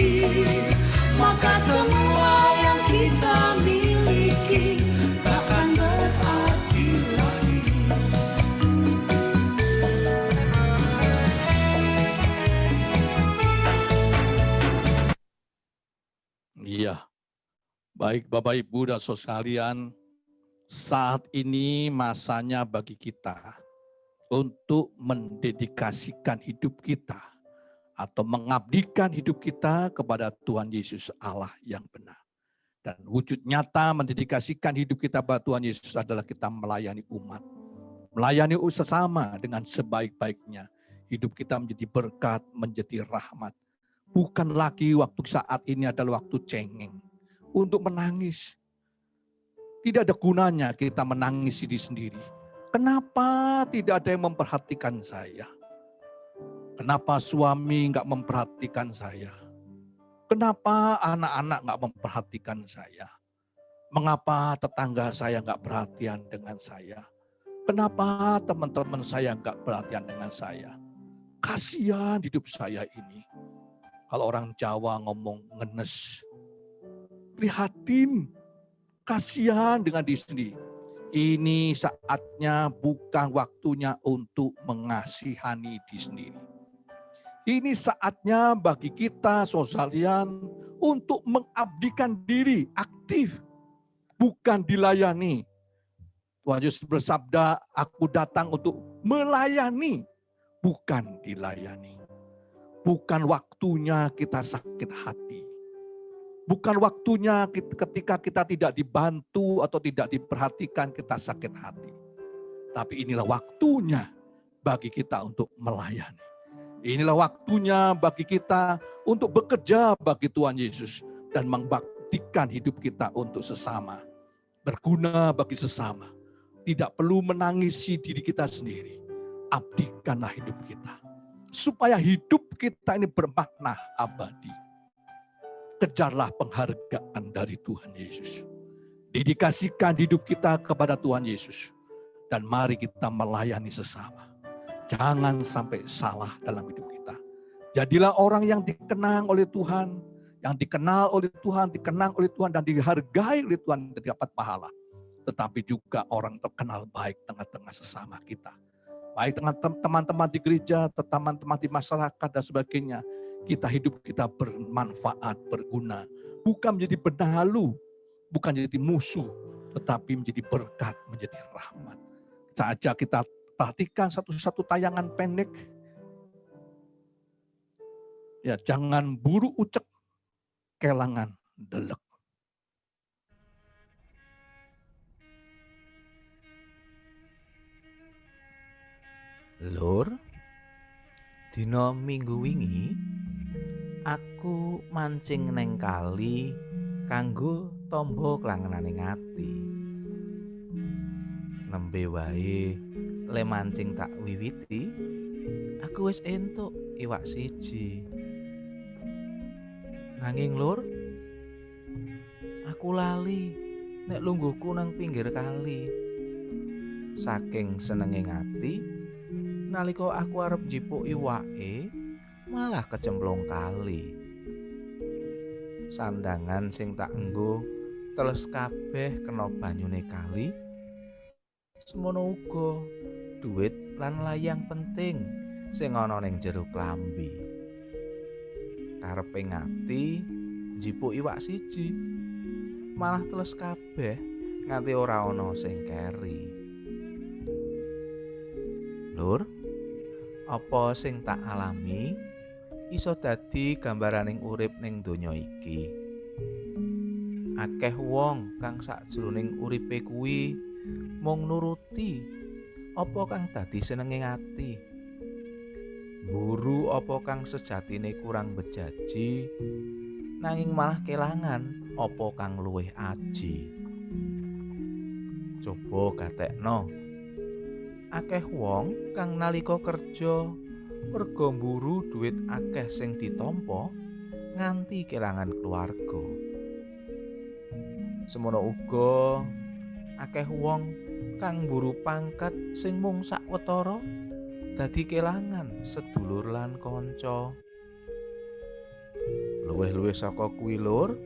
Maka semua yang kita miliki takkan berarti lagi. Iya, baik Bapak Ibu dan saudara sekalian, saat ini masanya bagi kita untuk mendedikasikan hidup kita atau mengabdikan hidup kita kepada Tuhan Yesus Allah yang benar. Dan wujud nyata mendedikasikan hidup kita kepada Tuhan Yesus adalah kita melayani umat. Melayani sesama dengan sebaik-baiknya. Hidup kita menjadi berkat, menjadi rahmat. Bukan lagi waktu saat ini adalah waktu cengeng. Untuk menangis. Tidak ada gunanya kita menangis diri sendiri. Kenapa tidak ada yang memperhatikan saya? Kenapa suami nggak memperhatikan saya? Kenapa anak-anak nggak memperhatikan saya? Mengapa tetangga saya nggak perhatian dengan saya? Kenapa teman-teman saya nggak perhatian dengan saya? Kasihan hidup saya ini. Kalau orang Jawa ngomong ngenes, prihatin, kasihan dengan diri sendiri. Ini saatnya bukan waktunya untuk mengasihani diri sendiri. Ini saatnya bagi kita, saudara, untuk mengabdikan diri, aktif, bukan dilayani. Tuhan Yesus bersabda, aku datang untuk melayani, bukan dilayani. Bukan waktunya kita sakit hati. Bukan waktunya ketika kita tidak dibantu atau tidak diperhatikan kita sakit hati. Tapi inilah waktunya bagi kita untuk melayani. Inilah waktunya bagi kita untuk bekerja bagi Tuhan Yesus dan membaktikan hidup kita untuk sesama. Berguna bagi sesama. Tidak perlu menangisi diri kita sendiri. Abdikanlah hidup kita. Supaya hidup kita ini bermakna abadi. Kejarlah penghargaan dari Tuhan Yesus. Dedikasikan hidup kita kepada Tuhan Yesus. Dan mari kita melayani sesama. Jangan sampai salah dalam hidup kita. Jadilah orang yang dikenang oleh Tuhan. Yang dikenal oleh Tuhan, dikenang oleh Tuhan, dan dihargai oleh Tuhan dan dapat pahala. Tetapi juga orang terkenal baik tengah-tengah sesama kita. Baik dengan teman-teman di gereja, teman-teman di masyarakat dan sebagainya. Hidup kita bermanfaat, berguna. Bukan menjadi benalu, bukan menjadi musuh, tetapi menjadi berkat, menjadi rahmat. Saja kita perhatikan satu-satu tayangan pendek. Ya, jangan buru ucek, kelangan delek. Lur, dina minggu wingi aku mancing neng kali kanggo tombo klangenaning ati. Nembe wae le mancing tak wiwiti, aku wis entuk iwak siji. Nanging lur, aku lali nek lungguhku nang pinggir kali. Saking senenge ngati, nalika aku arep njipuk iwake, malah kecemplung kali. Sandangan sing tak enggo teles kabeh kena banyune kali. Semono uga duit lan layang penting sing ana ning jero klambi. Karepe ngati njipuk iwak siji, malah teles kabeh nganti ora ana sing keri. Lur, apa sing tak alami iso dadi gambaraning urip ning donya iki. Akeh wong kang sakjroning uripe kuwi mung nuruti apa kang dadi senenge ati. Buru apa kang sejatine kurang bejaji, nanging malah kelangan apa kang luwih aji. Coba gatekno, akeh wong kang nalika kerja merga mburu duit akeh sing ditampa nganti kelangan keluarga. Semono uga akeh wong kang mburu pangkat sing mung sawetara dadi kelangan sedulur lan kanca. Luwih-luwih saka kuwi lur,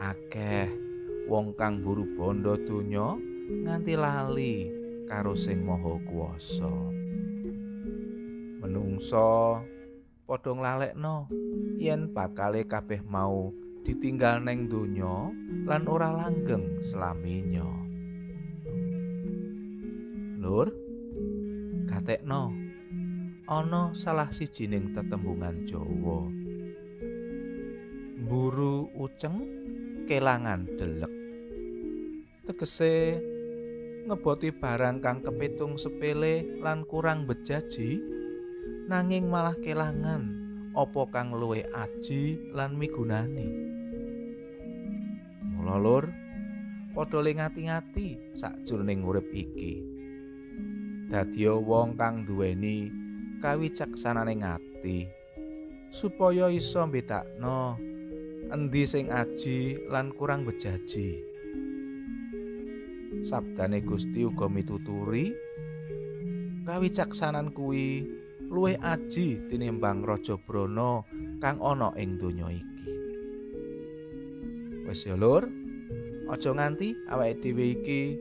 akeh wong kang mburu bondo donya nganti lali karo sing maha kuwasa. Menungsa padha nglalekno yen bakale kabeh mau ditinggal neng donya lan ora langgeng selaminya. Lur, gatekno ana salah sijining tetembungan Jawa. Mburu uceng kelangan delek. Tegese ngeboti barang kang kepitung sepele lan kurang bejaji nanging malah kelangan apa kang luwih aji lan migunani. Mula lur, padha ngati-ngati sakjroning urip iki. Dadiya wong kang duweni kawicaksanane ngati supaya iso mbedakno endi sing aji lan kurang bejaji. Sabdane Gusti uga mituturi kawicaksanan kuwi luwih aji tinimbang raja brana kang ana ing donya iki. Wis ya lur, aja nganti awake dhewe iki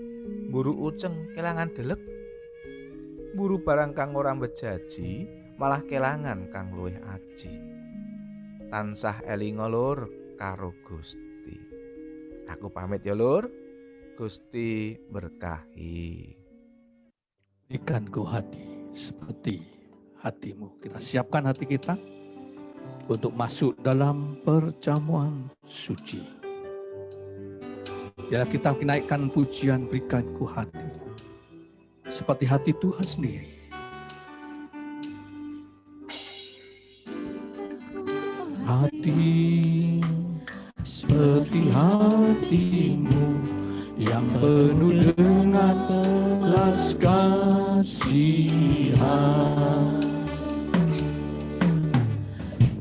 mburu uceng kelangan delek. Mburu barang kang ora bejaji malah kelangan kang luwih aji. Tansah elinga lur karo Gusti. Aku pamit ya lur. Gusti berkahi. Berikanku hati seperti hatimu. Kita siapkan hati kita untuk masuk dalam perjamuan suci. Ya, kita naikkan pujian berikanku hati seperti hati Tuhan sendiri. Hati seperti hatimu yang penuh dengan belas kasihan.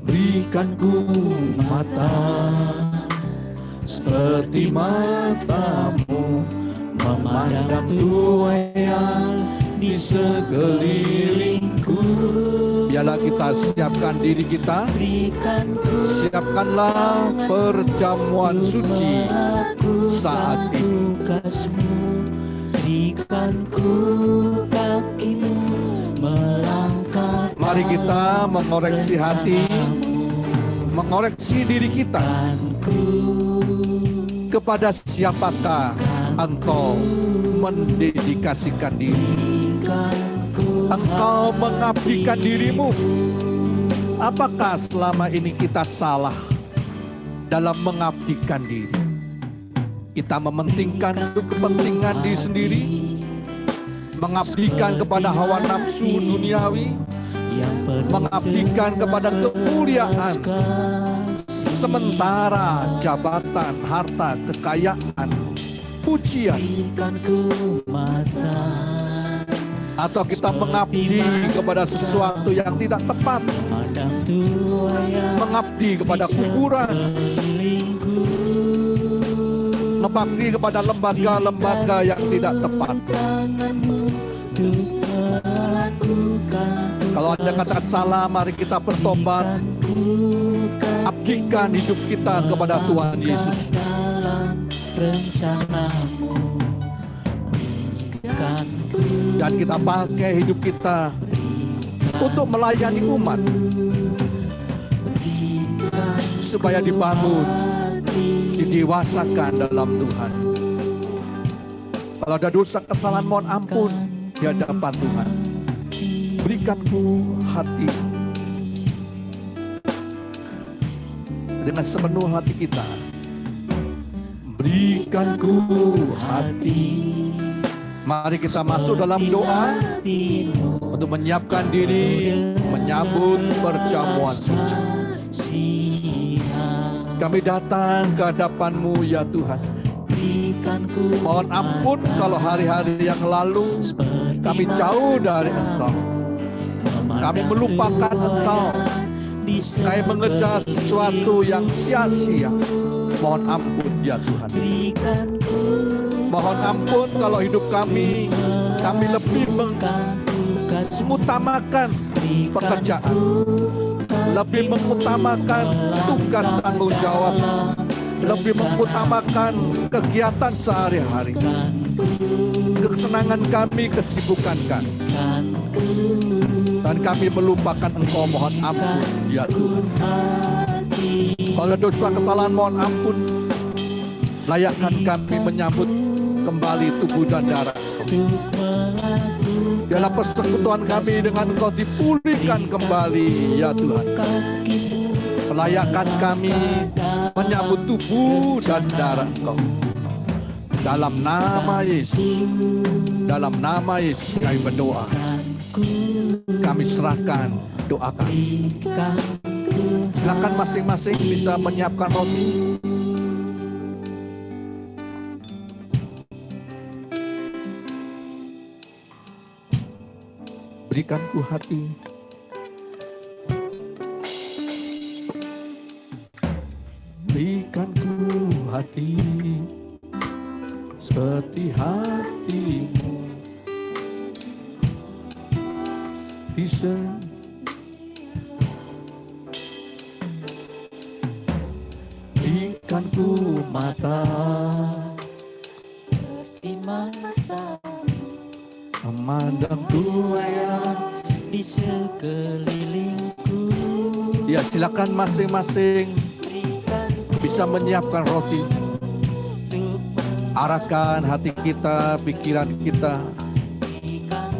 Berikan ku mata seperti matamu, memandang tuaian di sekelilingku. Biarlah kita siapkan diri kita, siapkanlah perjamuan suci saat ini. Mari kita mengoreksi hati, mengoreksi diri kita. Kepada siapakah engkau mendedikasikan diri? Engkau mengabdikan dirimu. Apakah selama ini kita salah dalam mengabdikan diri? Kita mementingkan kepentingan diri sendiri, mengabdikan kepada hawa nafsu duniawi, mengabdikan kepada kemuliaan, sementara jabatan, harta, kekayaan, pujian, atau kita mengabdi kepada sesuatu yang tidak tepat, mengabdi kepada kuburan, mengabdi kepada lembaga-lembaga yang tidak tepat. Kalau ada kata salah, mari kita bertobat, abdikan hidup kita kepada Tuhan Yesus. Dan kita pakai hidup kita untuk melayani umat, supaya dibangun, didewasakan dalam Tuhan. Kalau ada dosa kesalahan, mohon ampun di hadapan Tuhan. Berikanku hati dengan sepenuh hati kita. Berikanku hati. Mari kita masuk dalam doa untuk menyiapkan diri menyambut perjamuan suci. Kami datang ke hadapan-Mu ya Tuhan. Mohon ampun kalau hari-hari yang lalu kami jauh dari Engkau. Kami melupakan Engkau. Kami mengejar sesuatu yang sia-sia. Mohon ampun ya Tuhan. Mohon ampun kalau hidup kami lebih mengutamakan pekerjaan, lebih mengutamakan tugas tanggung jawab, lebih mengutamakan kegiatan sehari-hari. Kesenangan kami, kesibukan kami. Dan kami melupakan Engkau, mohon ampun ya Tuhan. Kalau dosa kesalahan mohon ampun. Layakkan kami menyambut kembali tubuh dan darah Engkau. Dalam persekutuan kami dengan Engkau dipulihkan kembali ya Tuhan. Melayakkan kami menyambut tubuh dan darah Engkau. Dalam nama Yesus. Dalam nama Yesus kami berdoa. Kami serahkan doa kami. Silakan masing-masing bisa menyiapkan roti. Berikan ku hati. Berikan ku hati seperti hatimu. Bisa berikan ku mata seperti mata memandang Tuhan di sekelilingku. Ya, silakan masing-masing bisa menyiapkan roti. Arahkan hati kita, pikiran kita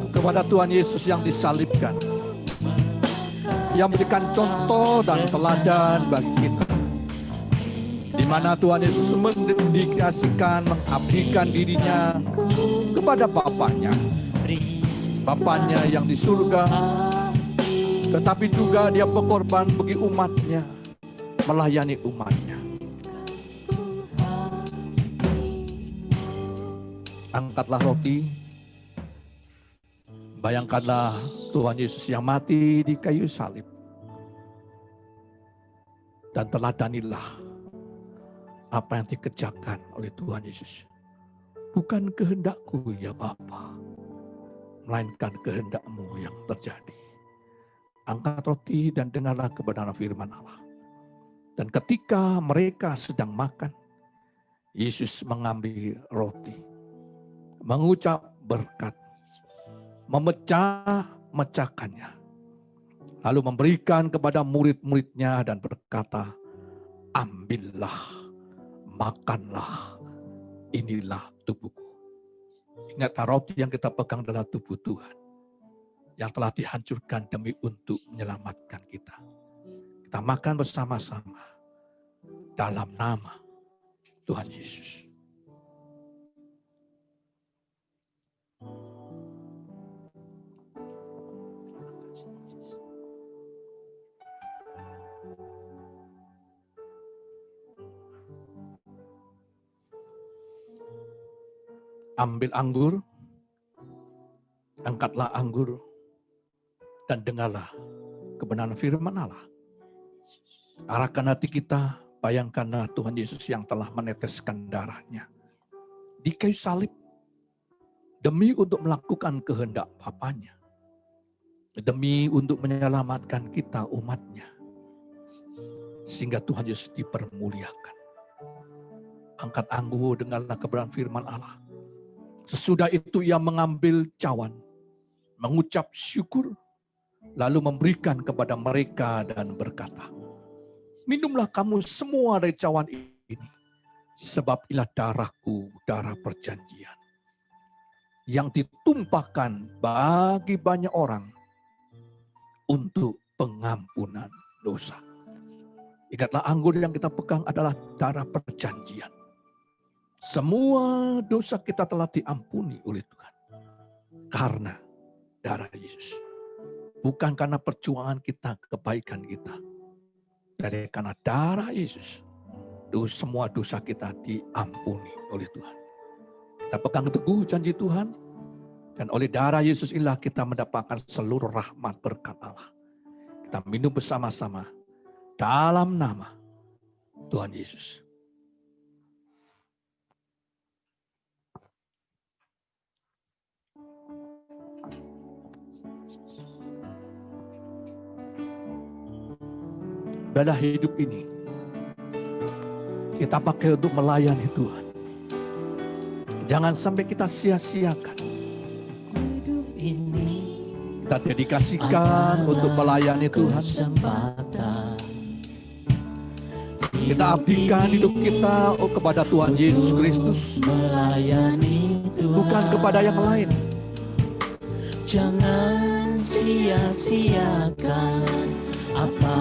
kepada Tuhan Yesus yang disalibkan, yang memberikan contoh dan teladan bagi kita, di mana Tuhan Yesus mendedikasikan, mengabdikan dirinya kepada Bapaknya yang di surga, tetapi juga dia berkorban bagi umatnya, melayani umatnya. Angkatlah roti. Bayangkanlah Tuhan Yesus yang mati di kayu salib. Dan teladanilah apa yang dikerjakan oleh Tuhan Yesus. Bukan kehendakku ya Bapa, melainkan kehendak-Mu yang terjadi. Angkat roti dan dengarlah kebenaran firman Allah. Dan ketika mereka sedang makan, Yesus mengambil roti, mengucap berkat, memecahkannya, lalu memberikan kepada murid-muridnya dan berkata, ambillah, makanlah, inilah tubuhku. Ingatlah, roti yang kita pegang adalah tubuh Tuhan, yang telah dihancurkan demi untuk menyelamatkan kita. Kita makan bersama-sama dalam nama Tuhan Yesus. Ambil anggur, angkatlah anggur, dan dengarlah kebenaran firman Allah. Arahkan hati kita, bayangkanlah Tuhan Yesus yang telah meneteskan darahnya di kayu salib, demi untuk melakukan kehendak Bapanya, demi untuk menyelamatkan kita umatnya, sehingga Tuhan Yesus dipermuliakan. Angkat anggur, dengarlah kebenaran firman Allah. Sesudah itu ia mengambil cawan, mengucap syukur, lalu memberikan kepada mereka dan berkata, minumlah kamu semua dari cawan ini, sebab inilah darahku, darah perjanjian, yang ditumpahkan bagi banyak orang untuk pengampunan dosa. Ingatlah, anggur yang kita pegang adalah darah perjanjian. Semua dosa kita telah diampuni oleh Tuhan karena darah Yesus. Bukan karena perjuangan kita, kebaikan kita. Dari karena darah Yesus, semua dosa kita diampuni oleh Tuhan. Kita pegang teguh janji Tuhan. Dan oleh darah Yesus inilah kita mendapatkan seluruh rahmat berkat Allah. Kita minum bersama-sama dalam nama Tuhan Yesus. Dalam hidup ini kita pakai untuk melayani Tuhan. Jangan sampai kita sia-siakan. Hidup ini Kita dedikasikan untuk melayani Tuhan. kesempatan. Kita abdikan hidup kita kepada Tuhan Yesus Kristus, Melayani Tuhan. bukan kepada yang lain. Jangan sia-siakan apa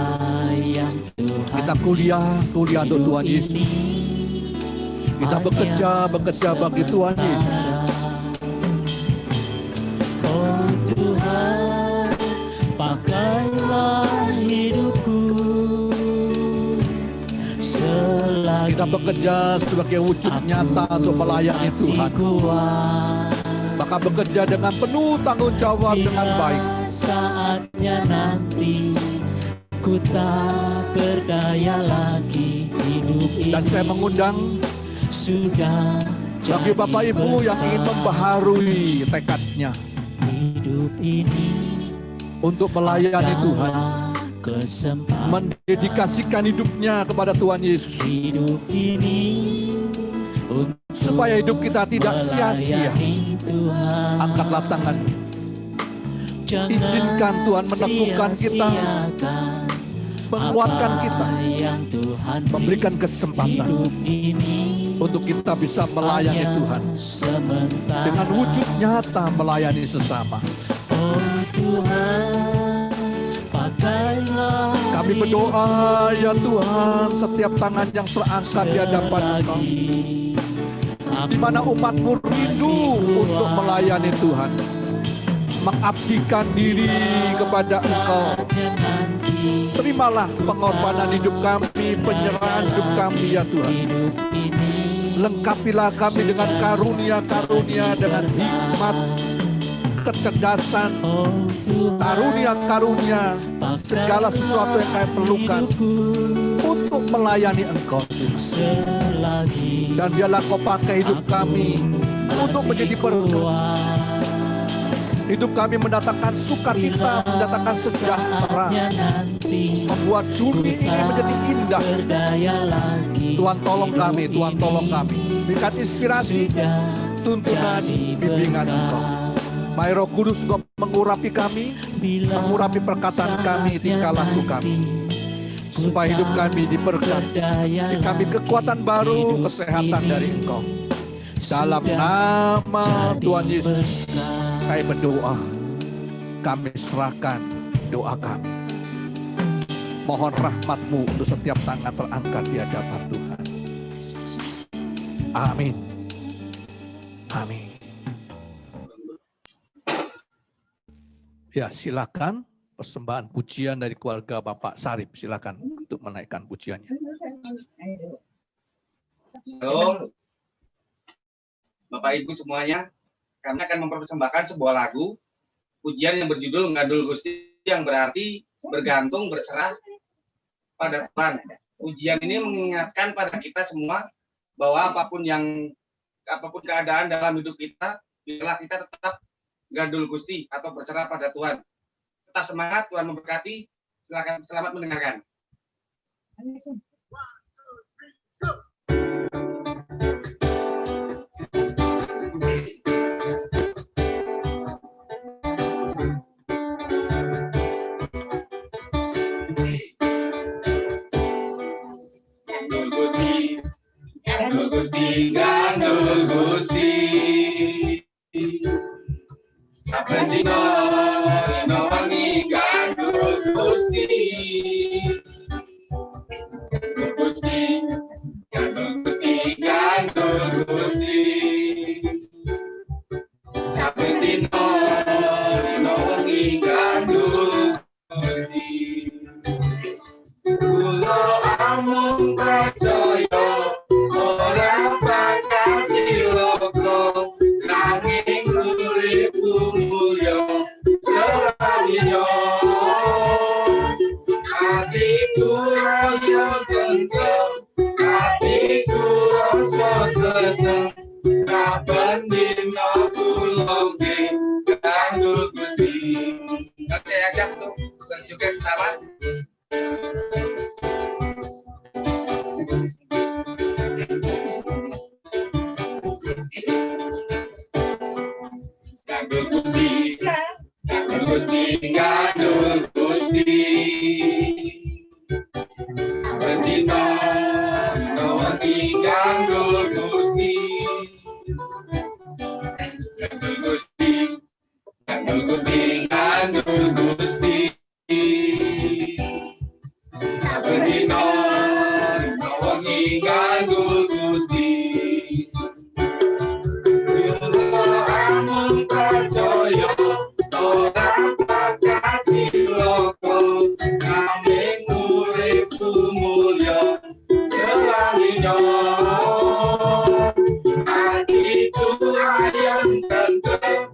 yang Tuhan Kita kuliah untuk Tuhan Yesus. Kita bekerja bagi Tuhan Yesus. Oh Tuhan, pakailah hidupku selagi Kita bekerja sebagai wujud nyata untuk melayani masih Tuhan. kuat. Maka bekerja dengan penuh tanggung jawab dengan baik. Saatnya nanti ku tak berdaya lagi, hidup ini Dan saya mengundang sudah bagi Bapak Ibu yang ingin membaharui tekadnya hidup ini untuk melayani Tuhan, kesempatan mendedikasikan hidupnya kepada Tuhan Yesus, hidup ini untuk supaya hidup kita tidak sia-sia. melayani Tuhan. Angkatlah tangan, Jangan izinkan Tuhan meneguhkan kita, sia-siakan menguatkan apa kita, yang Tuhan memberikan kesempatan hidup ini untuk kita bisa melayani hanya Tuhan sementara. dengan wujud nyata melayani sesama. Oh Tuhan, pakailah Kami berdoa ya Tuhan, setiap tangan yang terangkat di hadapan Engkau, di mana umat-Mu rindu untuk melayani Tuhan, mengabdikan diri kepada Engkau. Terimalah pengorbanan hidup kami, penyerahan hidup kami ya Tuhan. hidup ini Lengkapilah kami dengan karunia-karunia, dengan hikmat, kecerdasan, oh Tuhan, karunia-karunia, segala sesuatu yang kami perlukan hidupku untuk melayani Engkau. selagi Dan biarlah Kau pakai hidup kami untuk menjadi berkat. Hidup kami mendatangkan sukacita, mendatangkan sejahtera, nanti membuat dunia ini menjadi indah. berdaya lagi. Tuhan tolong kami, Tuhan tolong kami. Berikan inspirasi, tuntunan, bimbingan Engkau. Mari Roh Kudus juga mengurapi kami, mengurapi perkataan kami, tingkah laku kami, supaya hidup kami diberkati, beri kami kekuatan baru, kesehatan dari Engkau. Dalam nama Tuhan Yesus, kami berdoa, kami serahkan doa kami. Mohon rahmat-Mu untuk setiap tangan terangkat di hadapan Tuhan. Amin. Amin. Ya, silakan persembahan pujian dari keluarga Bapak Sarip. Silakan untuk menaikkan pujiannya. Halo, Bapak Ibu semuanya, kami akan mempersembahkan sebuah lagu pujian yang berjudul Ngadul Gusti, yang berarti bergantung, berserah pada Tuhan. Pujian ini mengingatkan pada kita semua bahwa apapun keadaan dalam hidup kita, biarlah kita tetap Gadul Gusti atau berserah pada Tuhan. Tetap semangat, Tuhan memberkati. Silakan, selamat mendengarkan. Gandul Gusti, Gandul Gusti, Gandul Gusti. Saben dino dino wengi Gandul Gusti. Gandul Gusti, Gandul Gusti, Gandul Gusti, Gandul Gusti, Gandul Gusti. Bendino, Wengi Gandul Gusti. Gandul Gusti, Gandul Gusti, Gandul Gusti. Bendino, Wengi Gandul Gusti. Amun percaya ora bakal cilaka, nanging uripku mulya selaminya. Atiku ayam tentrem,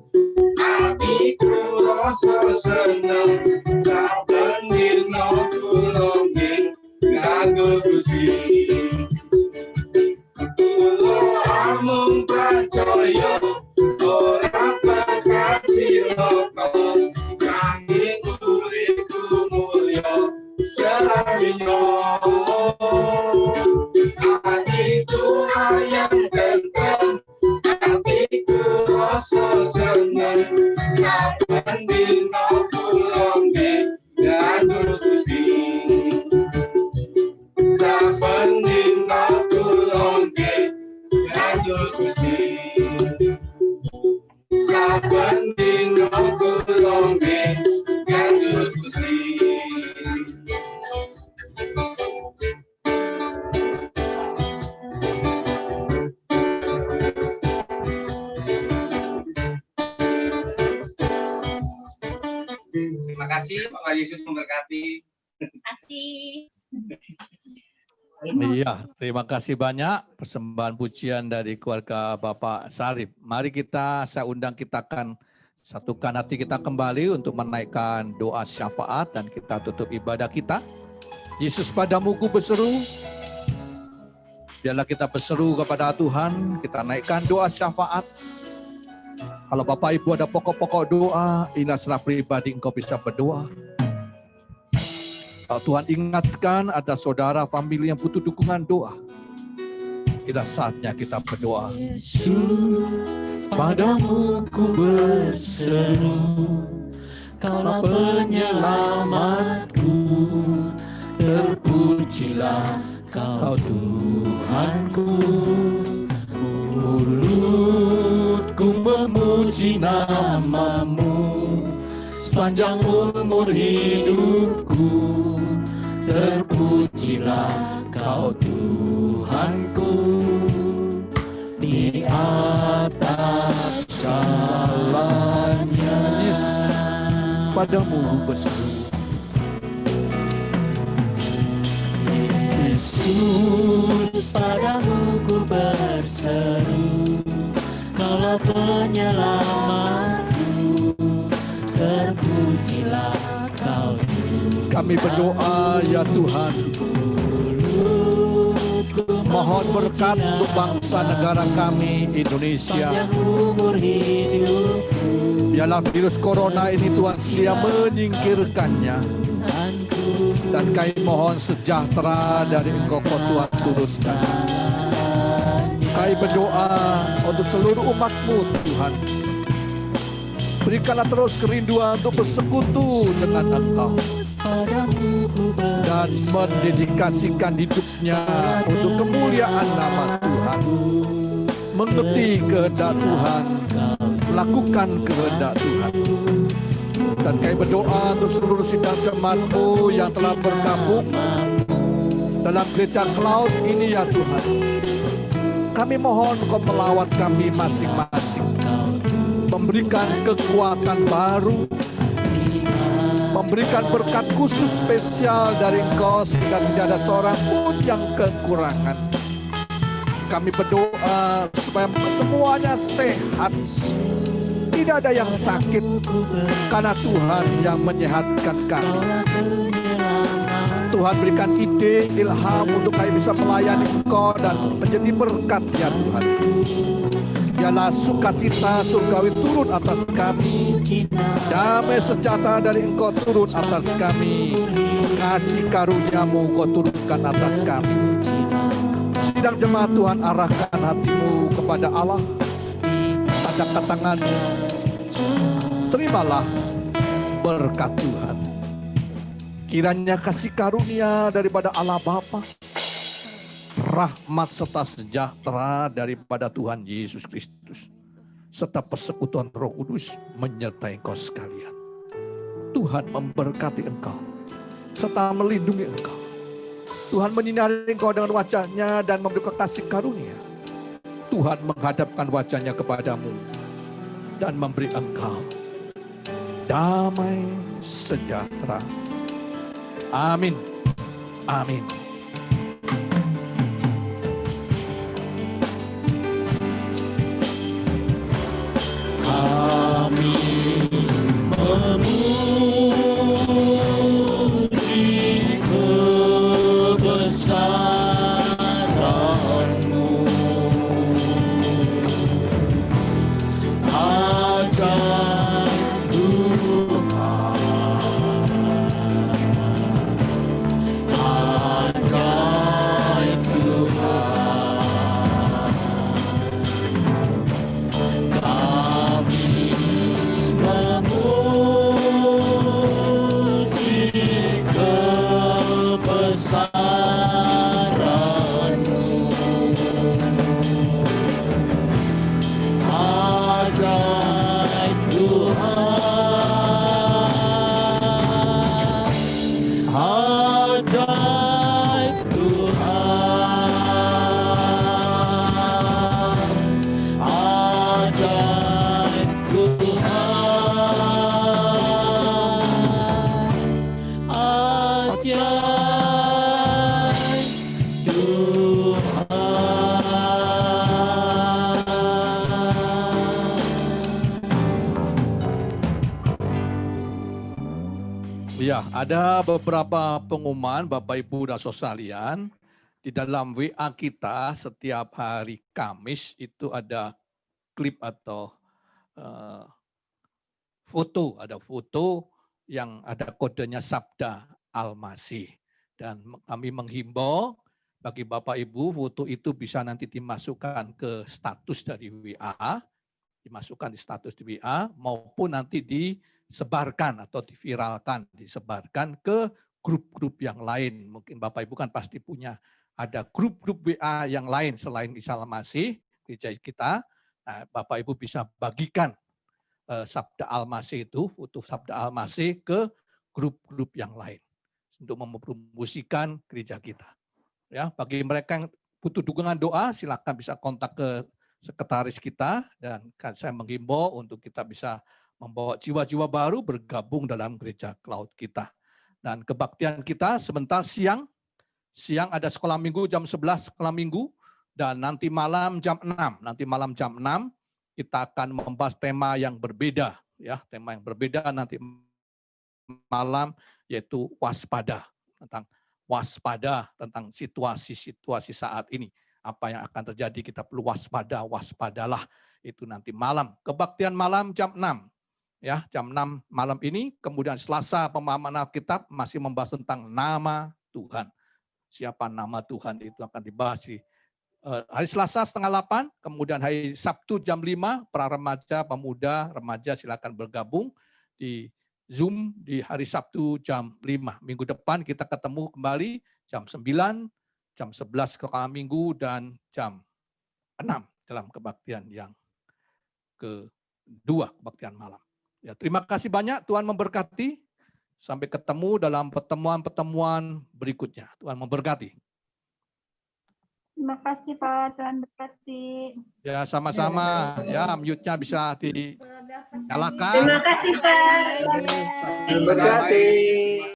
atiku rasa seneng, saben dina kula nggih nganggo Gusti. Kula amung percaya ora bakal cilaka, nanging uripku mulya selaminya. Atiku ayam tentrem, atiku rasa seneng, saben dina kula nggih ngandhut Gusti. Saben dina kula nggih ngandhut Gusti. Saben dina kula nggih ngandhut Gusti. Terima kasih, Bapak Yesus memberkati. Kasih. Iya, terima kasih banyak persembahan pujian dari keluarga Bapak Sarip. Mari saya undang kita akan satukan hati kita kembali untuk menaikkan doa syafaat dan kita tutup ibadah kita. Yesus padamu ku berseru, biarlah kita berseru kepada Tuhan, kita naikkan doa syafaat. Kalau Bapak Ibu ada pokok-pokok doa, inilah secara pribadi engkau bisa berdoa. Kalau Tuhan ingatkan ada saudara, famili yang butuh dukungan doa, kita saatnya kita berdoa. Yesus, padamu ku berseru, Kaulah penyelamatku, terpujilah Kau Tuhanku. Mulutku memuji namamu sepanjang umur hidupku, terpujilah Kau Tuhanku. Di atas segalanya Yesus, padamu berseru. Yesus, padamu ku berseru, Kaulah penyelamatku, terpujilah Kau Tuhan. Kami berdoa ya Tuhan, mohon berkat untuk bangsa negara kami Indonesia. Biarlah virus corona ini Tuhan sedia menyingkirkannya, dan kami mohon sejahtera dari Engkau Tuhan turunkan. Kami berdoa untuk seluruh umat-Mu Tuhan, berikanlah terus kerinduan untuk bersekutu dengan Engkau dan mendedikasikan hidupnya untuk kemuliaan nama Tuhan, mengerti kehendak Tuhan, melakukan kehendak Tuhan. Dan kami berdoa untuk seluruh sidang jemaat-Mu yang telah bergabung dalam gereja cloud ini ya Tuhan. Kami mohon Engkau melawat kami masing-masing, memberikan kekuatan baru, memberikan berkat khusus spesial dari Engkau sehingga tidak ada seorang pun yang kekurangan. Kami berdoa supaya semuanya sehat, tidak ada yang sakit, karena Tuhan yang menyehatkan kami. Tuhan berikan ide, ilham untuk kami bisa melayani Engkau dan menjadi berkat ya Tuhan. Biarlah sukacita surgawi turun atas kami, damai sejahtera dari Engkau turun atas kami, kasih karunia-Mu Engkau turunkan atas kami. Sidang jemaat Tuhan, arahkan hatimu kepada Allah, angkat tanganmu, Terimalah berkat Tuhan. Kiranya kasih karunia daripada Allah Bapa, rahmat serta sejahtera daripada Tuhan Yesus Kristus, serta persekutuan Roh Kudus menyertai engkau sekalian. Tuhan memberkati engkau, serta melindungi engkau. Tuhan menyinari engkau dengan wajah-Nya dan memberikan kasih karunia. Tuhan menghadapkan wajah-Nya kepadamu dan memberi engkau damai sejahtera. Amin. Amin. Kami memuji kebesaran-Mu, ajaib Tuhan, ajaib Tuhan. Kami memuji kebesaran-Mu, ajaib Tuhan, ajaib Tuhan, ajaib Tuhan, ajaib Tuhan. Ya, ada beberapa pengumuman Bapak Ibu dan Saudara sekalian. Di dalam WA kita setiap hari Kamis itu ada klip atau foto, ada foto yang ada kodenya Sabda Al-Masih. Dan kami menghimbau bagi Bapak Ibu, foto itu bisa nanti dimasukkan ke status dari WA, dimasukkan di status di WA, maupun nanti disebarkan atau diviralkan, disebarkan ke grup-grup yang lain. Mungkin Bapak Ibu kan pasti punya ada grup-grup WA yang lain selain Isa Al-Masih, gereja kita. Nah, Bapak Ibu bisa bagikan Sabda Al-Masih itu, foto Sabda Al-Masih ke grup-grup yang lain untuk mempromosikan gereja kita. Ya, bagi mereka yang butuh dukungan doa, silakan bisa kontak ke sekretaris kita, dan saya menghimbau untuk kita bisa membawa jiwa-jiwa baru bergabung dalam gereja cloud kita. Dan kebaktian kita sebentar siang ada sekolah minggu jam 11 sekolah minggu, dan nanti malam jam 6. Nanti malam jam 6 kita akan membahas tema yang berbeda, ya, tema yang berbeda nanti malam, yaitu waspada, tentang situasi-situasi saat ini. Apa yang akan terjadi, kita perlu waspada, waspadalah. Itu nanti malam. Kebaktian malam jam 6. Ya, jam 6 malam ini. Kemudian Selasa pemahaman Alkitab masih membahas tentang nama Tuhan. Siapa nama Tuhan itu akan dibahas di hari Selasa setengah 8, kemudian hari Sabtu jam 5, para remaja, pemuda, remaja silakan bergabung di Zoom di hari Sabtu jam 5. Minggu depan kita ketemu kembali jam 9, jam 11 sekolah minggu, dan jam 6 dalam kebaktian yang kedua, kebaktian malam. Ya, terima kasih banyak, Tuhan memberkati. Sampai ketemu dalam pertemuan-pertemuan berikutnya. Tuhan memberkati. Terima kasih Pak, Tuhan berkati. Ya, sama-sama. Ya, mute-nya bisa dinyalakan. Terima kasih Pak. Terima kasih.